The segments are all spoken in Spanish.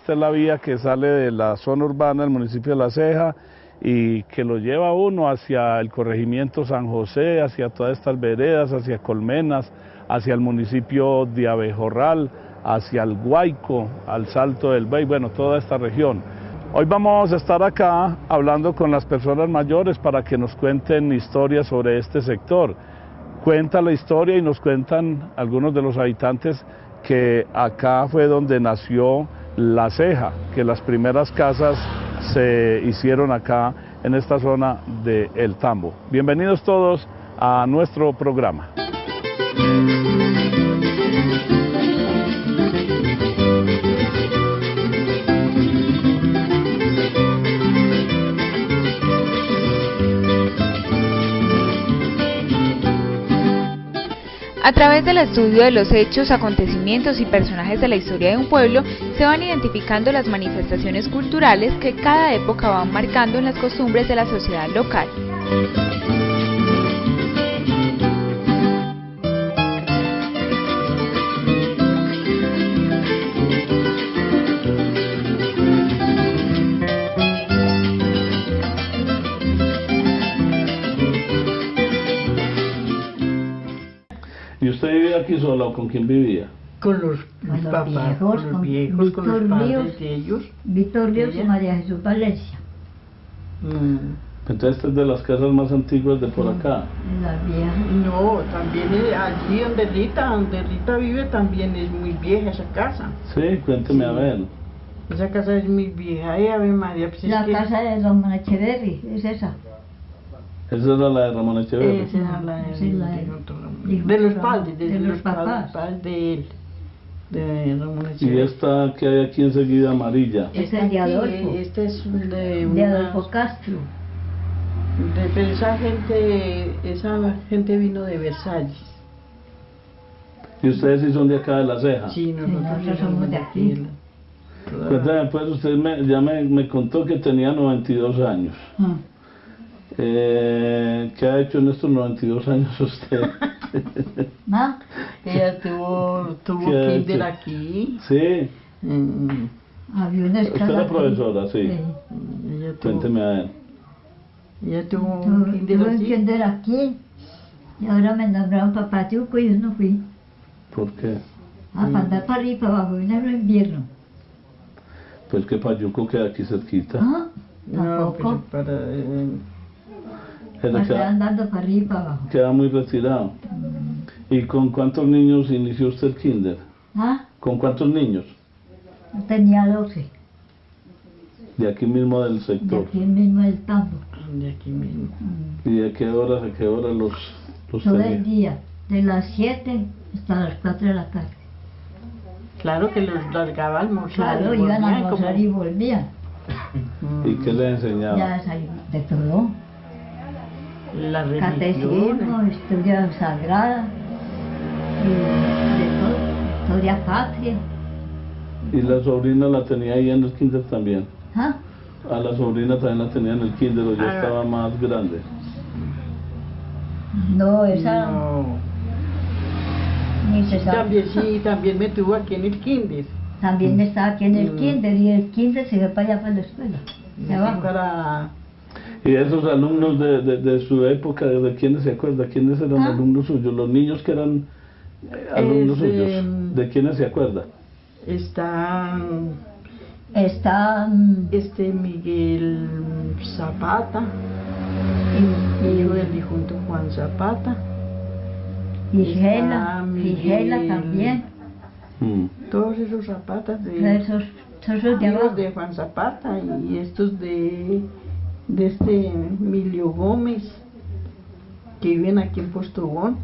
esta es la vía que sale de la zona urbana del municipio de La Ceja y que lo lleva uno hacia el corregimiento San José, hacia todas estas veredas, hacia Colmenas, hacia el municipio de Abejorral, hacia el Guayco, al Salto del Bey, bueno, toda esta región. Hoy vamos a estar acá hablando con las personas mayores para que nos cuenten historias sobre este sector. Cuenta la historia y nos cuentan algunos de los habitantes que acá fue donde nació La Ceja, que las primeras casas se hicieron acá en esta zona de El Tambo. Bienvenidos todos a nuestro programa. A través del estudio de los hechos, acontecimientos y personajes de la historia de un pueblo, se van identificando las manifestaciones culturales que cada época van marcando en las costumbres de la sociedad local. ¿Y usted vivía aquí sola o con quién vivía? Con los papás, con los viejos, con los padres de ellos. Víctor Ríos y María Jesús Valencia. Entonces esta es de las casas más antiguas de por acá. Las viejas. No, también allí donde Rita vive también es muy vieja esa casa. Sí, cuénteme a ver. Esa casa es muy vieja, Ave María. Pues La casa de Ramón Echeverri, es esa. Esa era la de Ramón Echeverri. Esa era la de los padres, de los papás. padres de él, de Ramón Echeverri. Y esta que hay aquí enseguida amarilla. Esta es de Adolfo. Este es de Adolfo Castro. Pero esa gente vino de Versalles. ¿Y ustedes sí son de acá de La Ceja? Sí, nosotros somos de aquí. Cuéntame, pues usted ya me contó que tenía 92 años. ¿Qué ha hecho en estos 92 años usted? ¿Ah? Ella tuvo kinder aquí. Sí. Había una Usted escala. era profesora, sí. Cuénteme a ver. Ella tuvo un kinder aquí. Y ahora me nombraron Papayuco y yo no fui. ¿Por qué? A andar para arriba y para abajo, en el invierno. Pues que Payuco queda aquí cerquita. ¿Ah? No, Tampoco. Queda andando para arriba y para abajo. Queda muy retirado. ¿Y con cuántos niños inició usted el kinder? ¿Ah? ¿Con cuántos niños? Tenía 12. De aquí mismo del De sector. aquí mismo del Tambo. De aquí mismo. ¿Y de qué horas a qué hora los Todo tenía? el día, de las 7 hasta las 4 de la tarde. Claro que los largaba a almorzar. Claro, iban a almorzar y volvían. ¿Y qué les enseñaba? Ya de todo. La religión. Catecismo, historia sagrada, y de todo, historia patria. ¿Y la sobrina la tenía ahí en el kinder también? ¿Ah? ¿A la sobrina también la tenía en el kinder o ya estaba más grande? No, esa No. ni se sabe. También me tuvo aquí en el kinder. También estaba aquí en el kinder y el kinder se fue para allá para la escuela. De abajo. ¿Y esos alumnos de su época, de quiénes se acuerda? ¿Quiénes eran alumnos suyos? Los niños que eran alumnos suyos, ¿de quiénes se acuerda? Está Miguel Zapata, hijo del difunto Juan Zapata. Y Gela también. Todos esos Zapatas Esos de abajo. de Juan Zapata y estos de este Emilio Gómez, que viven aquí en Postobón.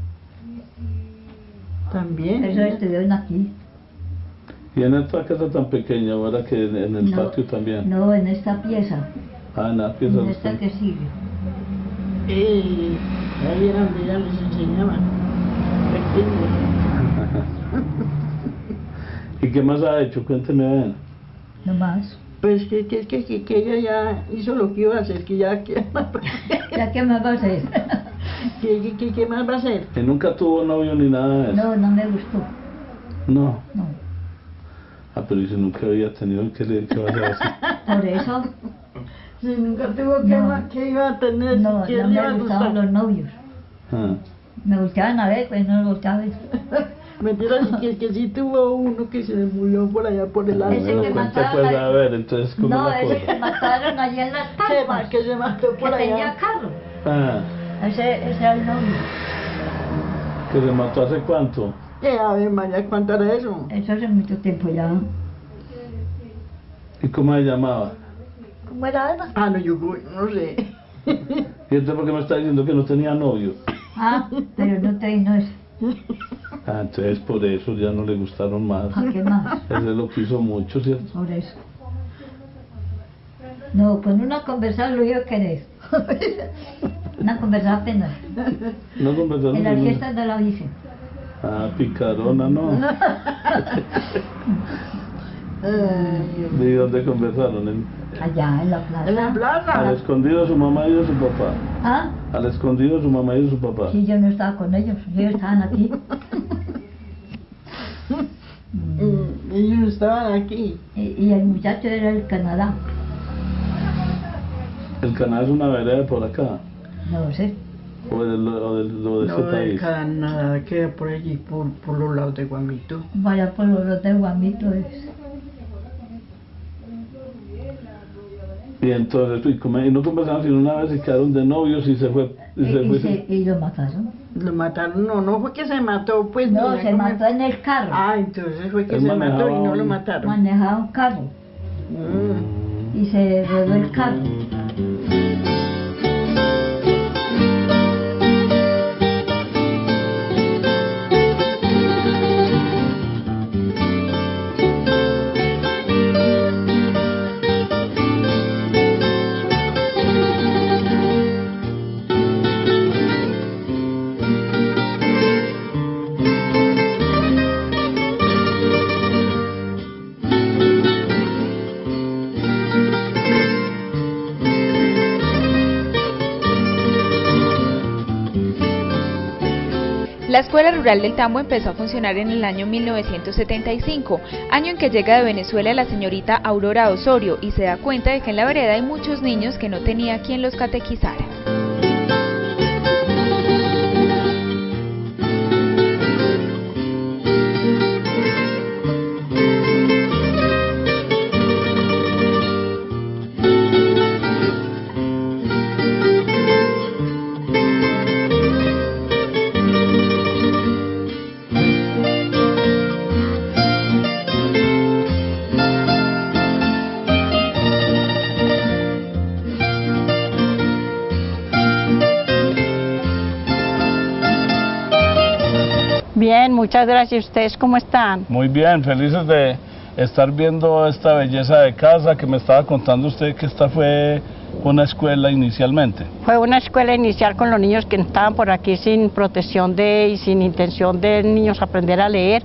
También. Eso estuvieron aquí. ¿Y en esta casa tan pequeña, ahora que en el patio también? No, en esta pieza. Ah, en la pieza. En esta que sigue. Ahí era donde ya les enseñaban. ¿Y qué más ha hecho? Cuénteme a ver. No más. Pues que ella ya hizo lo que iba a hacer, que ya ¿qué más va a hacer? ¿Ya qué más va a hacer? ¿Qué más va a hacer? ¿Que nunca tuvo novio ni nada de eso? No, no me gustó. No. No. Ah, pero ¿y si nunca había tenido que vaya así? Por eso Si nunca tuvo que iba a tener, no, que no le iba me a gustaban gustar. los novios. Ah. Me gustaban a ver, pues no me gustaba ver. Mentira, que sí tuvo uno que se murió por allá por el Ah, alto. Ese bueno, que cuenta mataron pues a- a ver, entonces ¿cómo No, la ese cosa? que mataron allí en las palmas. Que se mató por que tenía allá. carro. Ah, Ese era el novio. que se mató hace cuánto. A ver, María, ¿cuánto era eso? Eso hace mucho tiempo ya. ¿Y cómo se llamaba? ¿Cómo era Ana? Ah, no, yo no sé. ¿Y entonces por qué me está diciendo que no tenía novio? Ah, pero no te no es. Ah, entonces por eso ya no le gustaron más. ¿A qué más? Ese lo quiso mucho, ¿cierto? Por eso. No, con una conversar lo iba a querer. Una conversar apenas. No conversaron En las con fiestas de la Virgen. Ah, picarona, no. ¿De dónde conversaron? Allá en la plaza. En la Al plaza. escondido de su mamá y de su papá. Ah, Al escondido de su mamá y de su papá. sí, yo no estaba con ellos, ellos estaban aquí. Ellos estaban aquí. Y el muchacho era del Canadá. ¿El canal es una vereda por acá? No sé. ¿O de No, ese de país? Canadá, queda por allí, por los lados de Guamito. Vaya por los de Guamito es. Y entonces, y no conversaron sino una vez y quedaron de novios y se fue. Y lo mataron. Lo mataron, no fue que se mató, pues. No, mira se cómo- mató en el carro. Ah, entonces fue que Él se mató manejaba y no lo un- mataron. Manejaba un carro Mm. y se rodó el carro. La Escuela Rural del Tambo empezó a funcionar en el año 1975, año en que llega de Venezuela la señorita Aurora Osorio y se da cuenta de que en la vereda hay muchos niños que no tenía quien los catequizara. Bien, muchas gracias. ¿Ustedes cómo están? Muy bien, felices de estar viendo esta belleza de casa que me estaba contando usted que esta fue una escuela inicialmente. Fue una escuela inicial con los niños que estaban por aquí sin protección y sin intención de niños aprender a leer.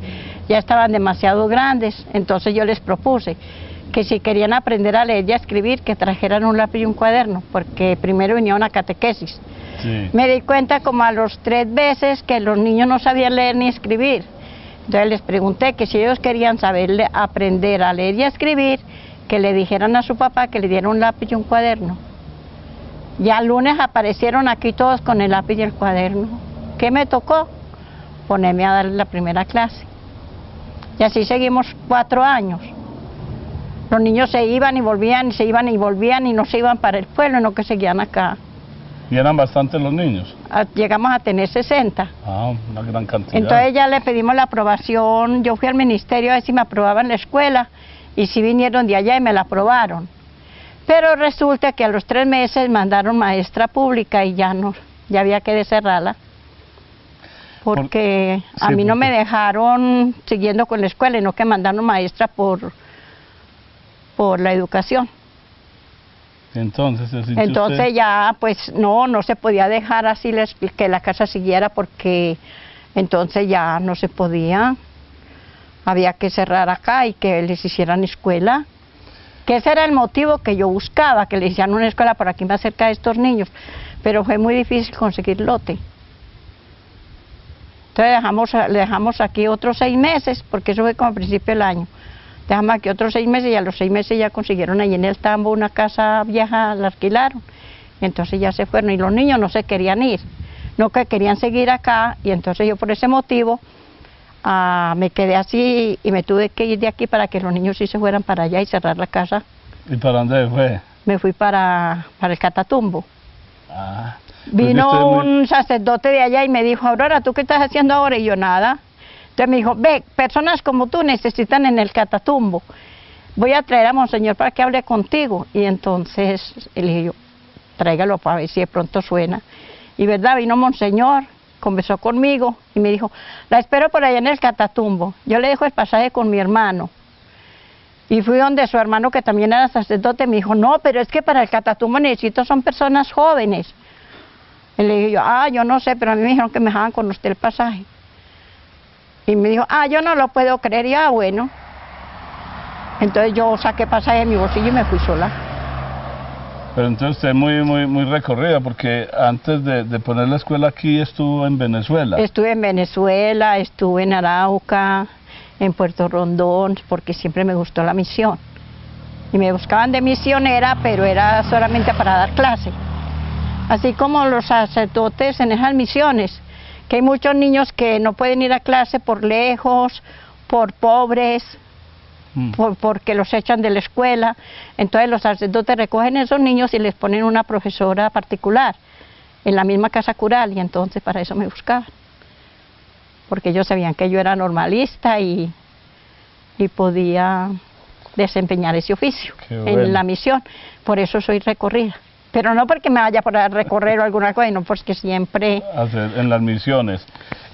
Ya estaban demasiado grandes, entonces yo les propuse que si querían aprender a leer y a escribir, que trajeran un lápiz y un cuaderno, porque primero venía una catequesis. Sí. Me di cuenta como a los 3 meses que los niños no sabían leer ni escribir. Entonces les pregunté que si ellos querían aprender a leer y a escribir, que le dijeran a su papá que le diera un lápiz y un cuaderno. Ya el lunes aparecieron aquí todos con el lápiz y el cuaderno. ¿Qué me tocó? Ponerme a darles la primera clase. Y así seguimos 4 años. Los niños se iban y volvían, y se iban y volvían, y no se iban para el pueblo, no que seguían acá. Y eran bastantes los niños. Llegamos a tener 60. Ah, una gran cantidad. Entonces ya le pedimos la aprobación, yo fui al ministerio a ver si me aprobaban la escuela, y sí vinieron de allá y me la aprobaron. Pero resulta que a los 3 meses mandaron maestra pública y ya había que cerrarla. Porque a mí no me dejaron siguiendo con la escuela, y no que mandaron maestra por la educación. Entonces, Entonces ya pues no se podía dejar así que la casa siguiera, porque entonces ya no se podía. Había que cerrar acá y que les hicieran escuela. Que ese era el motivo que yo buscaba, que les hicieran una escuela por aquí más cerca de estos niños. Pero fue muy difícil conseguir lote. Entonces le dejamos aquí otros 6 meses, porque eso fue como a principio del año. Dejamos aquí otros 6 meses y a los 6 meses ya consiguieron ahí en el Tambo una casa vieja, la alquilaron. Entonces ya se fueron y los niños no se querían ir, no que querían seguir acá y entonces yo por ese motivo me quedé así y me tuve que ir de aquí para que los niños sí se fueran para allá y cerrar la casa. ¿Y para dónde fue? Me fui para el Catatumbo. Ah, pues Vino un sacerdote de allá y me dijo, Aurora, ¿tú qué estás haciendo ahora? Y yo, nada. Entonces me dijo, ve, personas como tú necesitan en el Catatumbo. Voy a traer a Monseñor para que hable contigo. Y entonces le dije yo, tráigalo para ver si de pronto suena. Y verdad, vino Monseñor, conversó conmigo y me dijo, la espero por allá en el Catatumbo. Yo le dejo el pasaje con mi hermano. Y fui donde su hermano, que también era sacerdote, me dijo, no, pero es que para el Catatumbo necesito son personas jóvenes. Y le dije yo, yo no sé, pero a mí me dijeron que me dejaban con usted el pasaje. Y me dijo, yo no lo puedo creer, y bueno. Entonces yo saqué pasaje de mi bolsillo y me fui sola. Pero entonces usted es muy recorrida, porque antes de poner la escuela aquí estuvo en Venezuela. Estuve en Venezuela, estuve en Arauca, en Puerto Rondón, porque siempre me gustó la misión. Y me buscaban de misionera, pero era solamente para dar clase. Así como los sacerdotes en esas misiones, que hay muchos niños que no pueden ir a clase por lejos, por pobres, porque los echan de la escuela. Entonces los sacerdotes recogen a esos niños y les ponen una profesora particular en la misma casa cural, y entonces para eso me buscaban. Porque ellos sabían que yo era normalista y podía desempeñar ese oficio en la misión. Por eso soy recorrida. Pero no porque me vaya por recorrer o alguna cosa, no, porque siempre... En las misiones.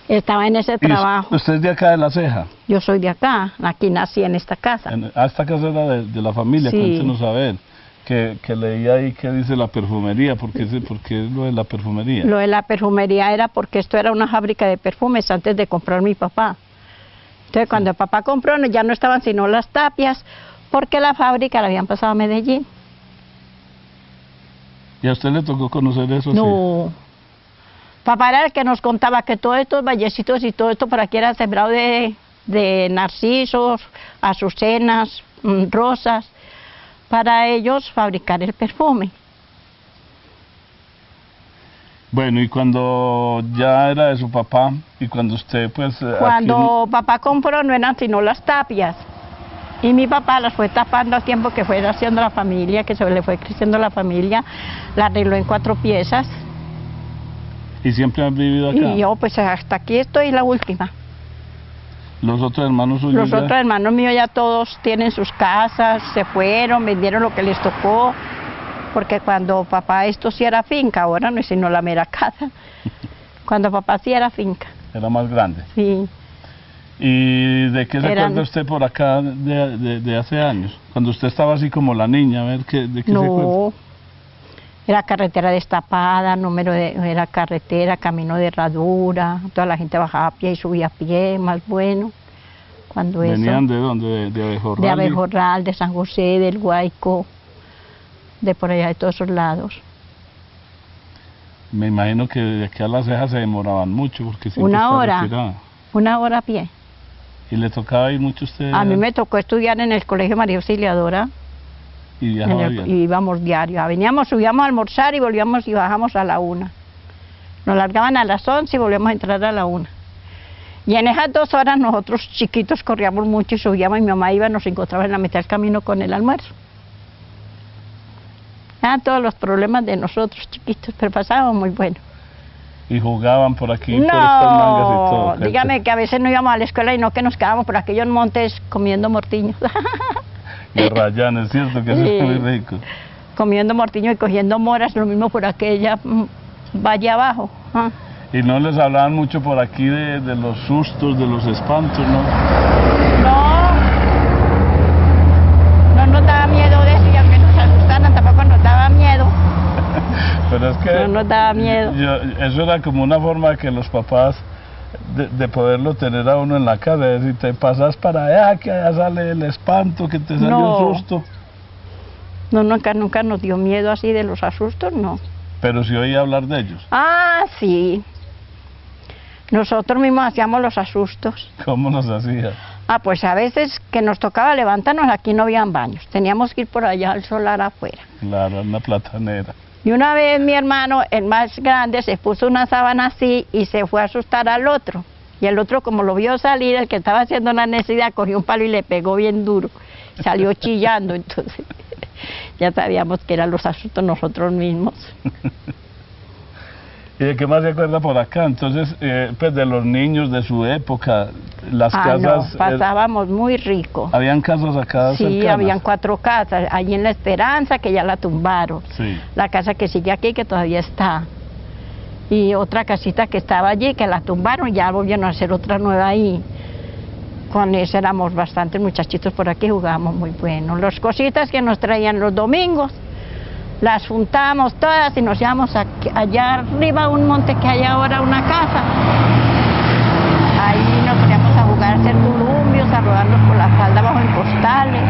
Estaba en ese trabajo. ¿Usted es de acá de La Ceja? Yo soy de acá, aquí nací en esta casa. Esta casa era de la familia, sí. Cuéntenos a ver. Que leí ahí que dice la perfumería, ¿por qué es lo de la perfumería? Lo de la perfumería era porque esto era una fábrica de perfumes antes de comprar mi papá. Entonces cuando el papá compró ya no estaban sino las tapias, porque la fábrica la habían pasado a Medellín. ¿Y a usted le tocó conocer eso? No. Sí. Papá era el que nos contaba que todos estos vallecitos y todo esto por aquí era sembrado de narcisos, azucenas, rosas, para ellos fabricar el perfume. Bueno, y cuando ya era de su papá, y cuando usted pues... Cuando papá compró no eran sino las tapias, y mi papá las fue tapando al tiempo que fue haciendo la familia, que se le fue creciendo la familia, la arregló en 4 piezas. ¿Y siempre han vivido acá? Y yo pues hasta aquí estoy la última. ¿Los otros hermanos suyos? Los otros hermanos míos ya todos tienen sus casas, se fueron, vendieron lo que les tocó, porque cuando papá esto sí era finca, ahora no es sino la mera casa. Cuando papá sí era finca. Era más grande. Sí. ¿Y de qué se acuerda usted por acá de hace años? Cuando usted estaba así como la niña, a ver, ¿de qué se acuerda? No, era carretera destapada, era carretera, camino de herradura, toda la gente bajaba a pie y subía a pie, más bueno. Cuando ¿Venían de dónde? ¿De Abejorral? De Abejorral, de San José, del Guayco, de por allá de todos esos lados. Me imagino que de aquí a Las Cejas se demoraban mucho, porque siempre una hora a pie. ¿Y le tocaba ir mucho a usted? A mí me tocó estudiar en el Colegio María Auxiliadora. ¿Y viajaba bien? Y íbamos diario. Veníamos, subíamos a almorzar y volvíamos y bajamos a la 1. Nos largaban a las 11 y volvíamos a entrar a la 1. Y en esas 2 horas nosotros chiquitos corríamos mucho y subíamos y mi mamá iba y nos encontraba en la mitad del camino con el almuerzo. Eran todos los problemas de nosotros chiquitos, pero pasábamos muy bueno. ¿Y jugaban por aquí, por estas mangas y todo? No, dígame que a veces no íbamos a la escuela y no que nos quedábamos por aquellos montes comiendo mortiños. Y rayanes, ¿cierto? Que eso es muy rico. Comiendo mortiño y cogiendo moras, lo mismo por aquella valle abajo. ¿Y no les hablaban mucho por aquí de los sustos, de los espantos, no? No nos daba miedo de eso, y aunque nos asustaran tampoco nos daba miedo. Pero es que... No nos daba miedo. Eso era como una forma de que los papás... De poderlo tener a uno en la casa, es decir, te pasas para allá, que allá sale el espanto, que te salió un susto. No, nunca nos dio miedo así de los asustos, no. Pero sí oía hablar de ellos. Sí. Nosotros mismos hacíamos los asustos. ¿Cómo los hacía? Ah, pues a veces que nos tocaba levantarnos, aquí no habían baños, teníamos que ir por allá al solar afuera. Claro, en la platanera. Y una vez mi hermano, el más grande, se puso una sábana así y se fue a asustar al otro. Y el otro, como lo vio salir, el que estaba haciendo una necesidad, cogió un palo y le pegó bien duro. Salió chillando, entonces ya sabíamos que eran los asustos nosotros mismos. ¿Y de qué más se acuerda por acá? Entonces, pues de los niños de su época, las casas... No, pasábamos muy rico. ¿Habían casas acá Sí, cercanas? habían 4 casas, allí en La Esperanza, que ya la tumbaron. Sí. La casa que sigue aquí, que todavía está. Y otra casita que estaba allí, que la tumbaron, y ya volvieron a hacer otra nueva ahí. Con eso éramos bastantes muchachitos por aquí, jugábamos muy bueno. Las cositas que nos traían los domingos, las juntábamos todas y nos íbamos allá arriba a un monte que hay ahora, una casa. Ahí nos poníamos a jugar, a hacer columpios, a rodarnos por la falda bajo en costales.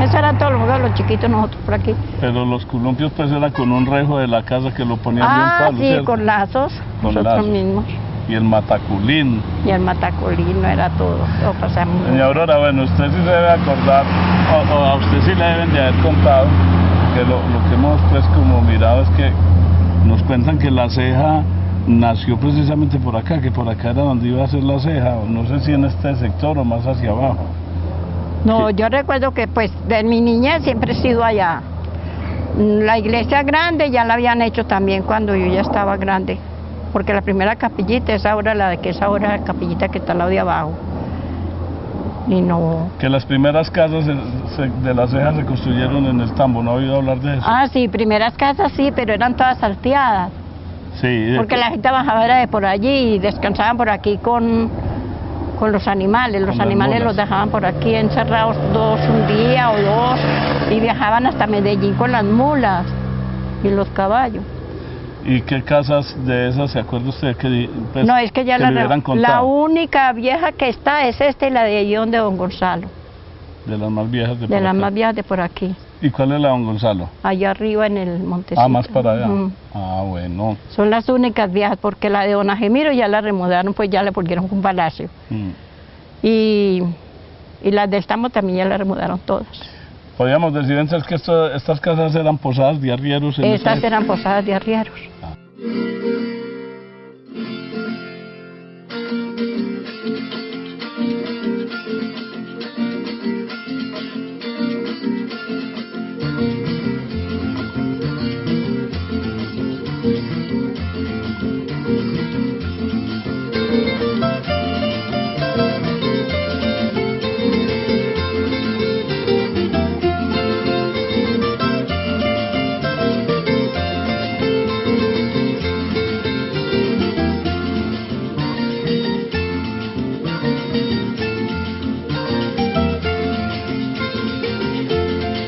Eso era todo lo que los chiquitos nosotros por aquí. Pero los columpios pues era con un rejo de la casa que lo ponían bien palo, sí, ¿cierto? con lazos, Con nosotros lazos. mismos. Y el mataculín. Y el matacolino era todo, lo pasamos. Doña Aurora, bueno, usted sí se debe acordar, o a usted sí le deben de haber contado, que lo que hemos pues como mirado es que nos cuentan que la ceja nació precisamente por acá, que por acá era donde iba a ser la ceja, no sé si en este sector o más hacia abajo. No, yo recuerdo que pues de mi niñez siempre he sido allá. La iglesia grande ya la habían hecho también cuando yo ya estaba grande, porque la primera capillita es ahora la de que es ahora la capillita que está al lado de abajo. Y no... Que las primeras casas de la ceja se construyeron en el tambo, ¿no ha oído hablar de eso? Ah, sí, primeras casas sí, pero eran todas salteadas. Sí. Porque la gente bajaba era de por allí y descansaban por aquí con los animales. Los animales los dejaban por aquí encerrados un día o 2 y viajaban hasta Medellín con las mulas y los caballos. ¿Y qué casas de esas se acuerda usted que pues, no, es que ya que la única vieja que está es esta y la de allí donde don Gonzalo. De las más viejas de por De las acá. más viejas de por aquí. ¿Y cuál es la don Gonzalo? Allá arriba en el montecito. Ah, más para allá. Ah, bueno. Son las únicas viejas, porque la de don Ajemiro ya la remodelaron, pues ya le volvieron un palacio. Y las del Tambo también ya la remodelaron todas. Podríamos decir entonces que estas casas eran posadas de arrieros. Estas eran posadas de arrieros.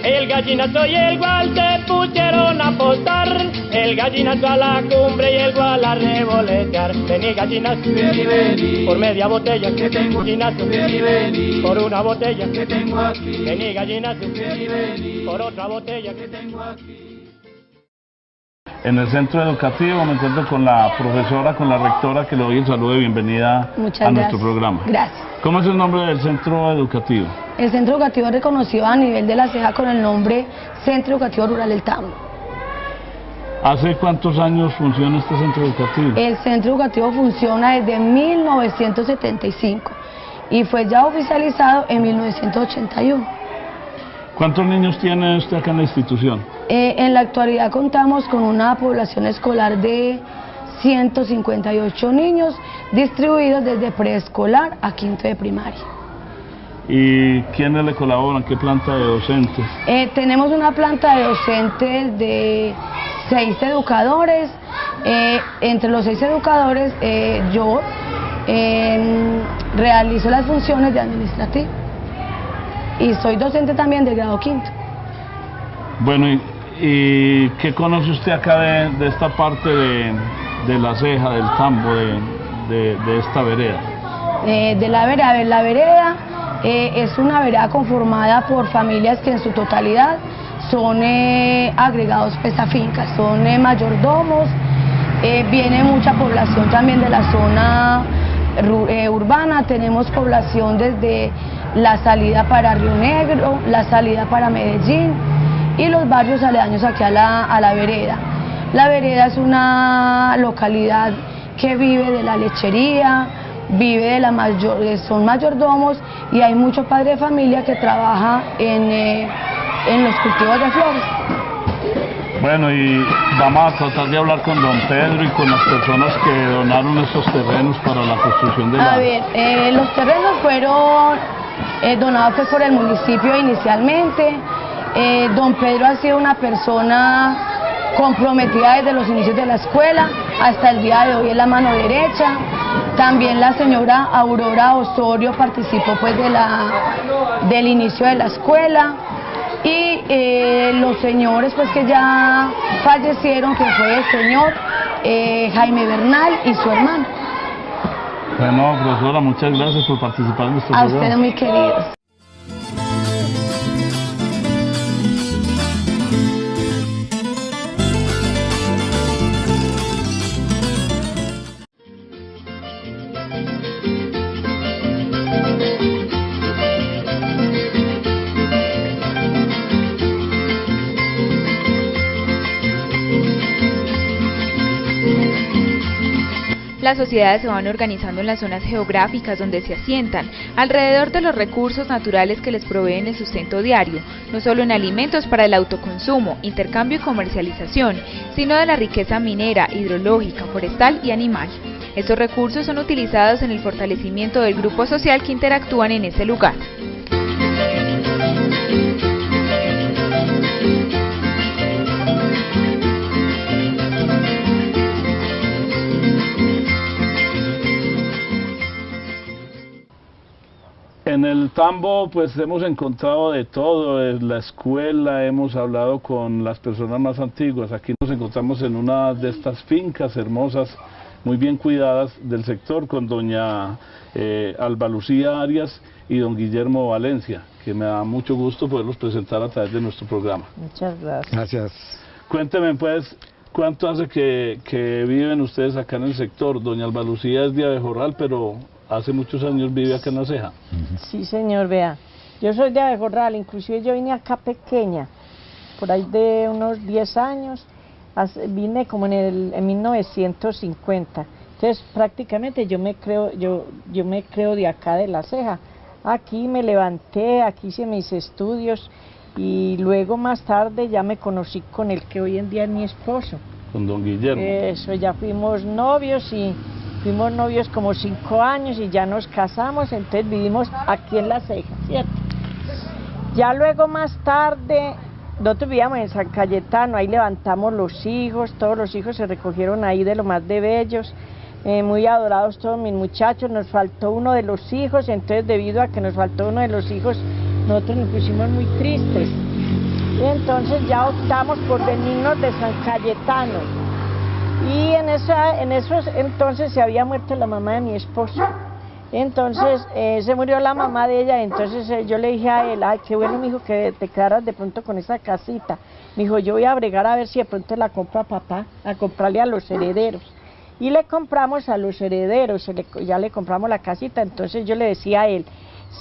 El gallinazo y el gual se pusieron a postar, el gallinazo a la cumbre y el gual a revoletear. Vení gallinazo, vení, vení, por media botella que tengo, gallinazo, vení, vení, por una botella que tengo aquí, vení gallinazo, vení, vení, por otra botella que tengo aquí. En el centro educativo me encuentro con la profesora, con la rectora, que le doy el saludo de bienvenida a nuestro programa. Gracias. ¿Cómo es el nombre del centro educativo? El centro educativo es reconocido a nivel de la ceja con el nombre Centro Educativo Rural del Tambo. ¿Hace cuántos años funciona este centro educativo? El centro educativo funciona desde 1975 y fue ya oficializado en 1981. ¿Cuántos niños tiene usted acá en la institución? En la actualidad contamos con una población escolar de 158 niños distribuidos desde preescolar a quinto de primaria. ¿Y quiénes le colaboran? ¿Qué planta de docentes? Tenemos una planta de docentes de 6 educadores. Entre los 6 educadores yo realizo las funciones de administrativo y soy docente también de grado quinto. Bueno, ¿y qué conoce usted acá de esta parte de la ceja, del tambo, de esta vereda? De la vereda, la vereda es una vereda conformada por familias que en su totalidad son agregados pues, a fincas, son mayordomos, viene mucha población también de la zona urbana, tenemos población desde la salida para Río Negro, la salida para Medellín y los barrios aledaños aquí a la vereda. La vereda es una localidad que vive de la lechería, vive de son mayordomos y hay mucho padre de familia que trabaja en los cultivos de flores. Bueno, y vamos a tratar de hablar con don Pedro y con las personas que donaron estos terrenos para la construcción de la... A ver, los terrenos fueron donados por el municipio inicialmente. Don Pedro ha sido una persona comprometida desde los inicios de la escuela hasta el día de hoy, es la mano derecha. También la señora Aurora Osorio participó pues del inicio de la escuela. Y los señores pues que ya fallecieron, que fue el señor Jaime Bernal y su hermano. Bueno, profesora, muchas gracias por participar en nuestro programa. A ustedes, muy queridos. Las sociedades se van organizando en las zonas geográficas donde se asientan, alrededor de los recursos naturales que les proveen el sustento diario, no solo en alimentos para el autoconsumo, intercambio y comercialización, sino de la riqueza minera, hidrológica, forestal y animal. Estos recursos son utilizados en el fortalecimiento del grupo social que interactúan en ese lugar. En el Tambo pues hemos encontrado de todo, en la escuela, hemos hablado con las personas más antiguas. Aquí nos encontramos en una de estas fincas hermosas, muy bien cuidadas del sector, con doña Alba Lucía Arias y don Guillermo Valencia, que me da mucho gusto poderlos presentar a través de nuestro programa. Muchas gracias. Gracias. Cuéntenme pues, ¿cuánto hace que viven ustedes acá en el sector? Doña Alba Lucía es de Abejorral, pero hace muchos años vive acá en La Ceja. Sí, señor, vea. Yo soy de Abejorral, inclusive yo vine acá pequeña, por ahí de unos 10 años, vine como en 1950. Entonces, prácticamente yo me creo de acá de La Ceja. Aquí me levanté, aquí hice mis estudios y luego más tarde ya me conocí con el que hoy en día es mi esposo. Con don Guillermo. Eso, ya fuimos novios y fuimos novios como 5 años y ya nos casamos, entonces vivimos aquí en La Ceja, ¿cierto? Ya luego más tarde, nosotros vivíamos en San Cayetano, ahí levantamos los hijos, todos los hijos se recogieron ahí de lo más de bellos, muy adorados todos mis muchachos, nos faltó uno de los hijos, entonces debido a que nos faltó uno de los hijos, nosotros nos pusimos muy tristes. Y entonces ya optamos por venirnos de San Cayetano. Y en esos entonces se había muerto la mamá de mi esposo. Entonces se murió la mamá de ella, entonces yo le dije a él, ay, qué bueno, mijo, que te quedaras de pronto con esa casita. Me dijo, yo voy a bregar a ver si de pronto la compro a papá, a comprarle a los herederos. Y le compramos a los herederos, ya le compramos la casita, entonces yo le decía a él,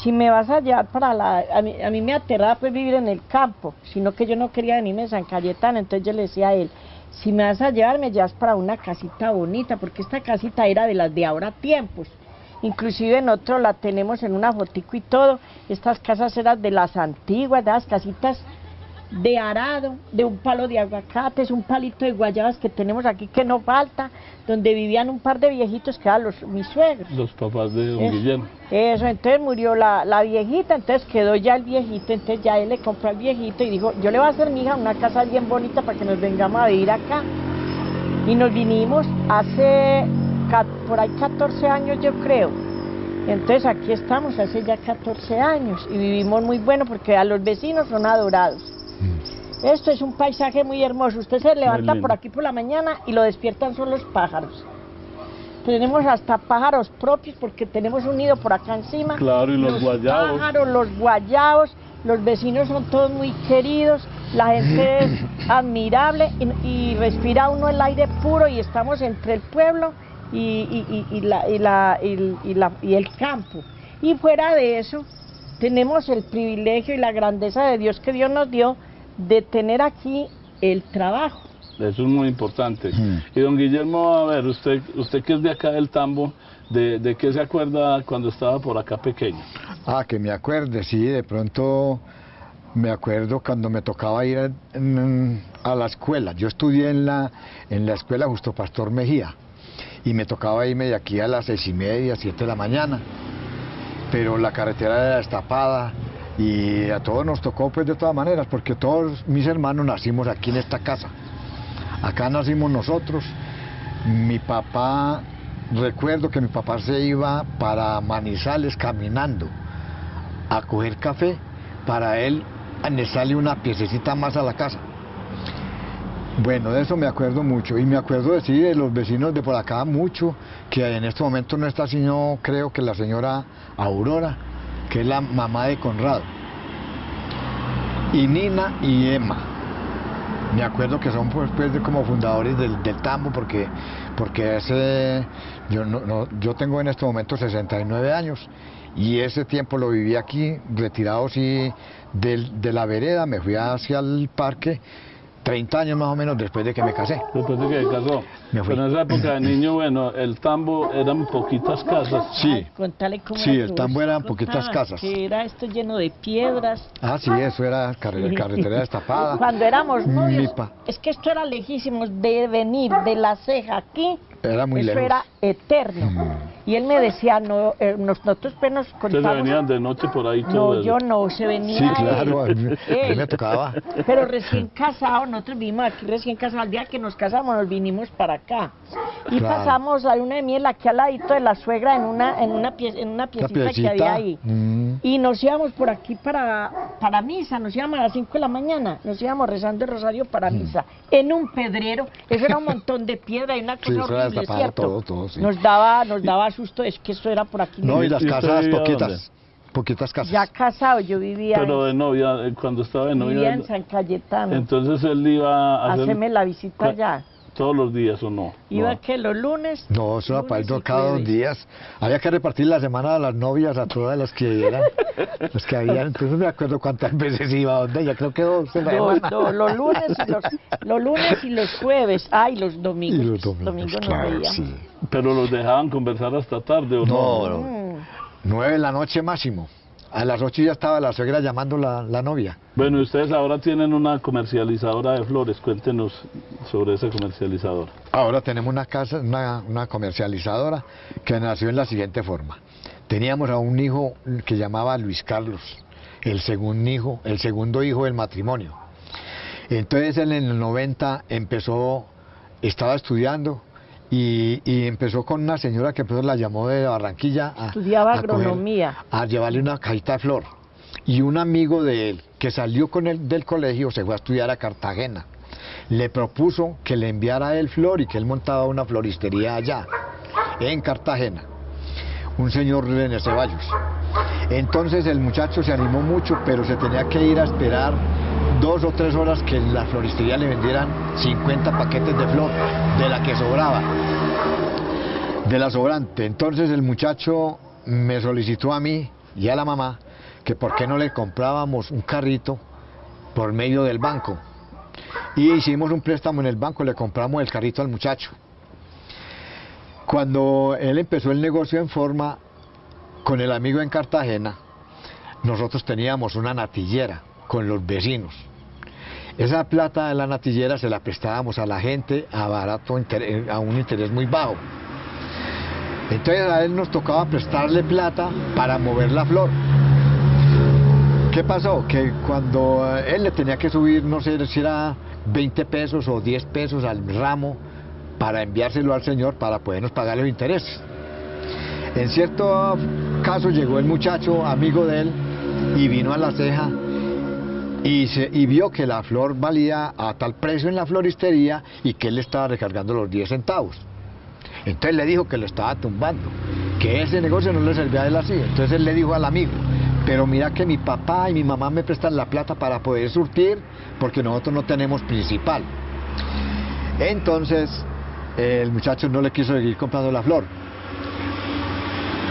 si me vas a llevar para a mí me aterraba pues vivir en el campo, sino que yo no quería venirme de San Cayetano, entonces yo le decía a él, si me vas a llevar, me llevas para una casita bonita, porque esta casita era de las de ahora tiempos. Inclusive nosotros la tenemos en una fotico y todo. Estas casas eran de las antiguas, de las casitas de arado, de un palo de aguacates, un palito de guayabas que tenemos aquí que no falta, donde vivían un par de viejitos que eran mis suegros. Los papás de don Guillermo. Eso, entonces murió la viejita, entonces quedó ya el viejito, entonces ya él le compró al viejito y dijo, yo le voy a hacer, mi hija, una casa bien bonita para que nos vengamos a vivir acá. Y nos vinimos hace por ahí 14 años yo creo. Entonces aquí estamos hace ya 14 años y vivimos muy bueno porque a los vecinos son adorados. Esto es un paisaje muy hermoso, usted se levanta por aquí por la mañana y lo despiertan son los pájaros. Tenemos hasta pájaros propios porque tenemos un nido por acá encima. Claro, y los guayabos. Pájaros, los guayabos, los vecinos son todos muy queridos, la gente es admirable y respira uno el aire puro y estamos entre el pueblo y el campo. Y fuera de eso, tenemos el privilegio y la grandeza de Dios que Dios nos dio de tener aquí el trabajo. Eso es muy importante. Y don Guillermo, a ver, usted que es de acá del Tambo, ¿de qué se acuerda cuando estaba por acá pequeño? Ah, que me acuerde, sí, de pronto me acuerdo cuando me tocaba ir a la escuela. Yo estudié en la escuela Justo Pastor Mejía y me tocaba irme de aquí a las 6:30, 7 de la mañana, pero la carretera era destapada y a todos nos tocó pues de todas maneras, porque todos mis hermanos nacimos aquí en esta casa. Acá nacimos nosotros. Mi papá, recuerdo que mi papá se iba para Manizales caminando a coger café, para él anexarle una piececita más a la casa. Bueno, de eso me acuerdo mucho, y me acuerdo de los vecinos de por acá mucho, que en este momento no está sino, creo que la señora Aurora, que es la mamá de Conrado, y Nina y Emma. Me acuerdo que son pues como fundadores del Tambo, porque yo tengo en este momento 69 años y ese tiempo lo viví aquí, retirado sí de la vereda, me fui hacia el parque, 30 años más o menos después de que me casé. Después de que me casó. Pero en esa época de niño, bueno, el Tambo eran poquitas casas. Sí, Ay, contale cómo sí, era el Tambo eran poquitas casas. Que era esto lleno de piedras. Ah, sí, eso era carretera destapada. Cuando éramos novios, es que esto era lejísimos de venir de La Ceja aquí. Era muy eso lejos. Era eterno. Y él me decía, no, nosotros pues nos ¿Ustedes contábamos... venían de noche por ahí todo No, eso? yo no, se venía Sí, claro, a mí él. me tocaba. Pero recién casados, nosotros vivimos aquí recién casados, al día que nos casamos nos vinimos para acá. Y Claro. pasamos la luna de miel aquí al ladito de la suegra en una piecita que había ahí. Y nos íbamos por aquí para misa, nos íbamos a las 5 de la mañana, nos íbamos rezando el rosario para misa, en un pedrero, eso era un montón de piedra y una cosa Sí, eso era horrible, destapado, ¿cierto? todo, sí. Nos daba susto, es que eso era por aquí. No, y las ¿Y usted casas vivía poquitas casas. Ya casado, yo vivía, Pero de novia, cuando estaba de novia... vivía en San Cayetano, Entonces él iba a hacer hacerme la visita allá. todos los días, ¿o no? Iba No. que los lunes. No, eso era para lunes ir y cada 2 jueves. días. Había que repartir la semana a las novias, a todas las que eran, los que habían. Entonces me acuerdo cuántas veces iba a donde, ya creo que 2 en la semana. Los lunes y los jueves, los domingos. Y los domingos, nos claro, veíamos. sí. Pero los dejaban conversar hasta tarde, ¿o no? No, 9 de la noche máximo. A las 8 ya estaba la suegra llamando la novia. Bueno, y ustedes ahora tienen una comercializadora de flores. Cuéntenos sobre esa comercializadora. Ahora tenemos una comercializadora que nació en la siguiente forma. Teníamos a un hijo que llamaba Luis Carlos, el segundo hijo del matrimonio. Entonces él en el 90 estaba estudiando y empezó con una señora que la llamó de Barranquilla Estudiaba agronomía. a llevarle una cajita de flor. Y un amigo de él que salió con él del colegio se fue a estudiar a Cartagena. Le propuso que le enviara a él flor y que él montaba una floristería allá, en Cartagena. Un señor René Ceballos. Entonces el muchacho se animó mucho, pero se tenía que ir a esperar 2 o 3 horas que la floristería le vendieran 50 paquetes de flor, de la que sobraba, de la sobrante. Entonces el muchacho me solicitó a mí y a la mamá que por qué no le comprábamos un carrito por medio del banco. Y hicimos un préstamo en el banco, le compramos el carrito al muchacho. Cuando él empezó el negocio en forma, con el amigo en Cartagena, nosotros teníamos una natillera con los vecinos. Esa plata de la natillera se la prestábamos a la gente a un interés muy bajo. Entonces a él nos tocaba prestarle plata para mover la flor. ¿Qué pasó? Que cuando él le tenía que subir, no sé si era 20 pesos o 10 pesos al ramo para enviárselo al señor para podernos pagar los intereses. En cierto caso llegó el muchacho, amigo de él, y vino a La Ceja y vio que la flor valía a tal precio en la floristería y que él le estaba recargando los 10 centavos. Entonces le dijo que lo estaba tumbando, que ese negocio no le servía a él así. Entonces él le dijo al amigo, pero mira que mi papá y mi mamá me prestan la plata para poder surtir porque nosotros no tenemos principal. Entonces el muchacho no le quiso seguir comprando la flor.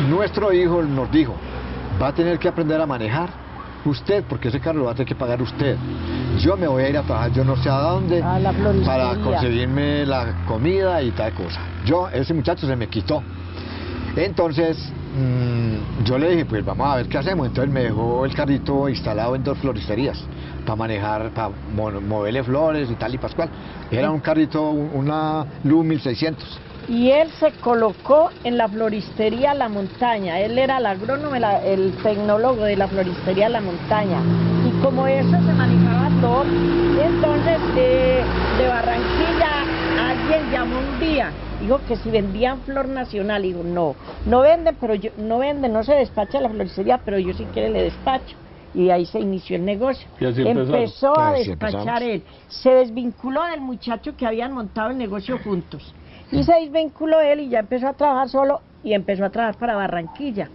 Nuestro hijo nos dijo, va a tener que aprender a manejar usted, porque ese carro lo va a tener que pagar usted. Yo me voy a ir a trabajar yo no sé a dónde para conseguirme la comida y tal cosa. Ese muchacho se me quitó. Entonces yo le dije, pues vamos a ver qué hacemos. Entonces me dejó el carrito instalado en 2 floristerías para manejar, para moverle flores y tal y pascual. Era un carrito, una Lu 1600. Y él se colocó en la floristería La Montaña. Él era el agrónomo, el tecnólogo de la floristería La Montaña. Y como eso se manejaba todo, entonces de Barranquilla alguien llamó un día, dijo que si vendían flor nacional. Dijo, no venden, no se despacha la floristería, pero yo si quiere le despacho. Y ahí se inició el negocio. Y así empezó a despachar él. Se desvinculó del muchacho que habían montado el negocio juntos. Y se desvinculó él y ya empezó a trabajar solo y empezó a trabajar para Barranquilla.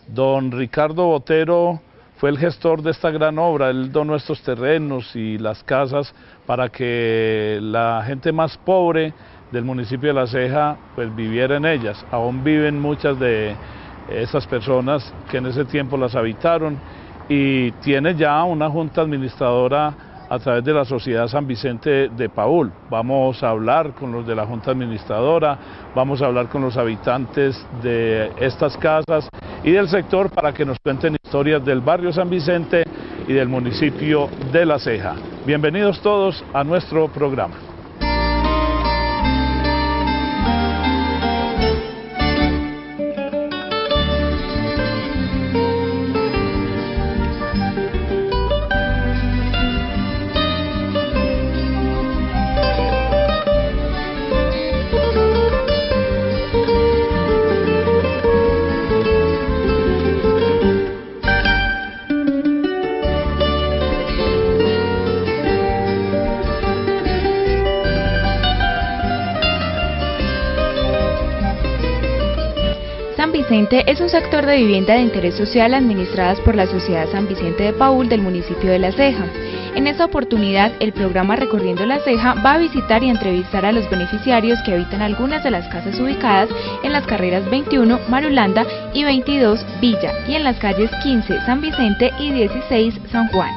Don Ricardo Botero fue el gestor de esta gran obra. Él donó estos terrenos y las casas para que la gente más pobre del municipio de La Ceja pues viviera en ellas. Aún viven muchas de esas personas que en ese tiempo las habitaron, y tiene ya una junta administradora a través de la Sociedad San Vicente de Paúl. Vamos a hablar con los de la junta administradora, vamos a hablar con los habitantes de estas casas y del sector para que nos cuenten historias del barrio San Vicente y del municipio de La Ceja. Bienvenidos todos a nuestro programa. San Vicente es un sector de vivienda de interés social administradas por la Sociedad San Vicente de Paúl del municipio de La Ceja. En esta oportunidad, el programa Recorriendo La Ceja va a visitar y entrevistar a los beneficiarios que habitan algunas de las casas ubicadas en las carreras 21 Marulanda y 22 Villa, y en las calles 15 San Vicente y 16 San Juan.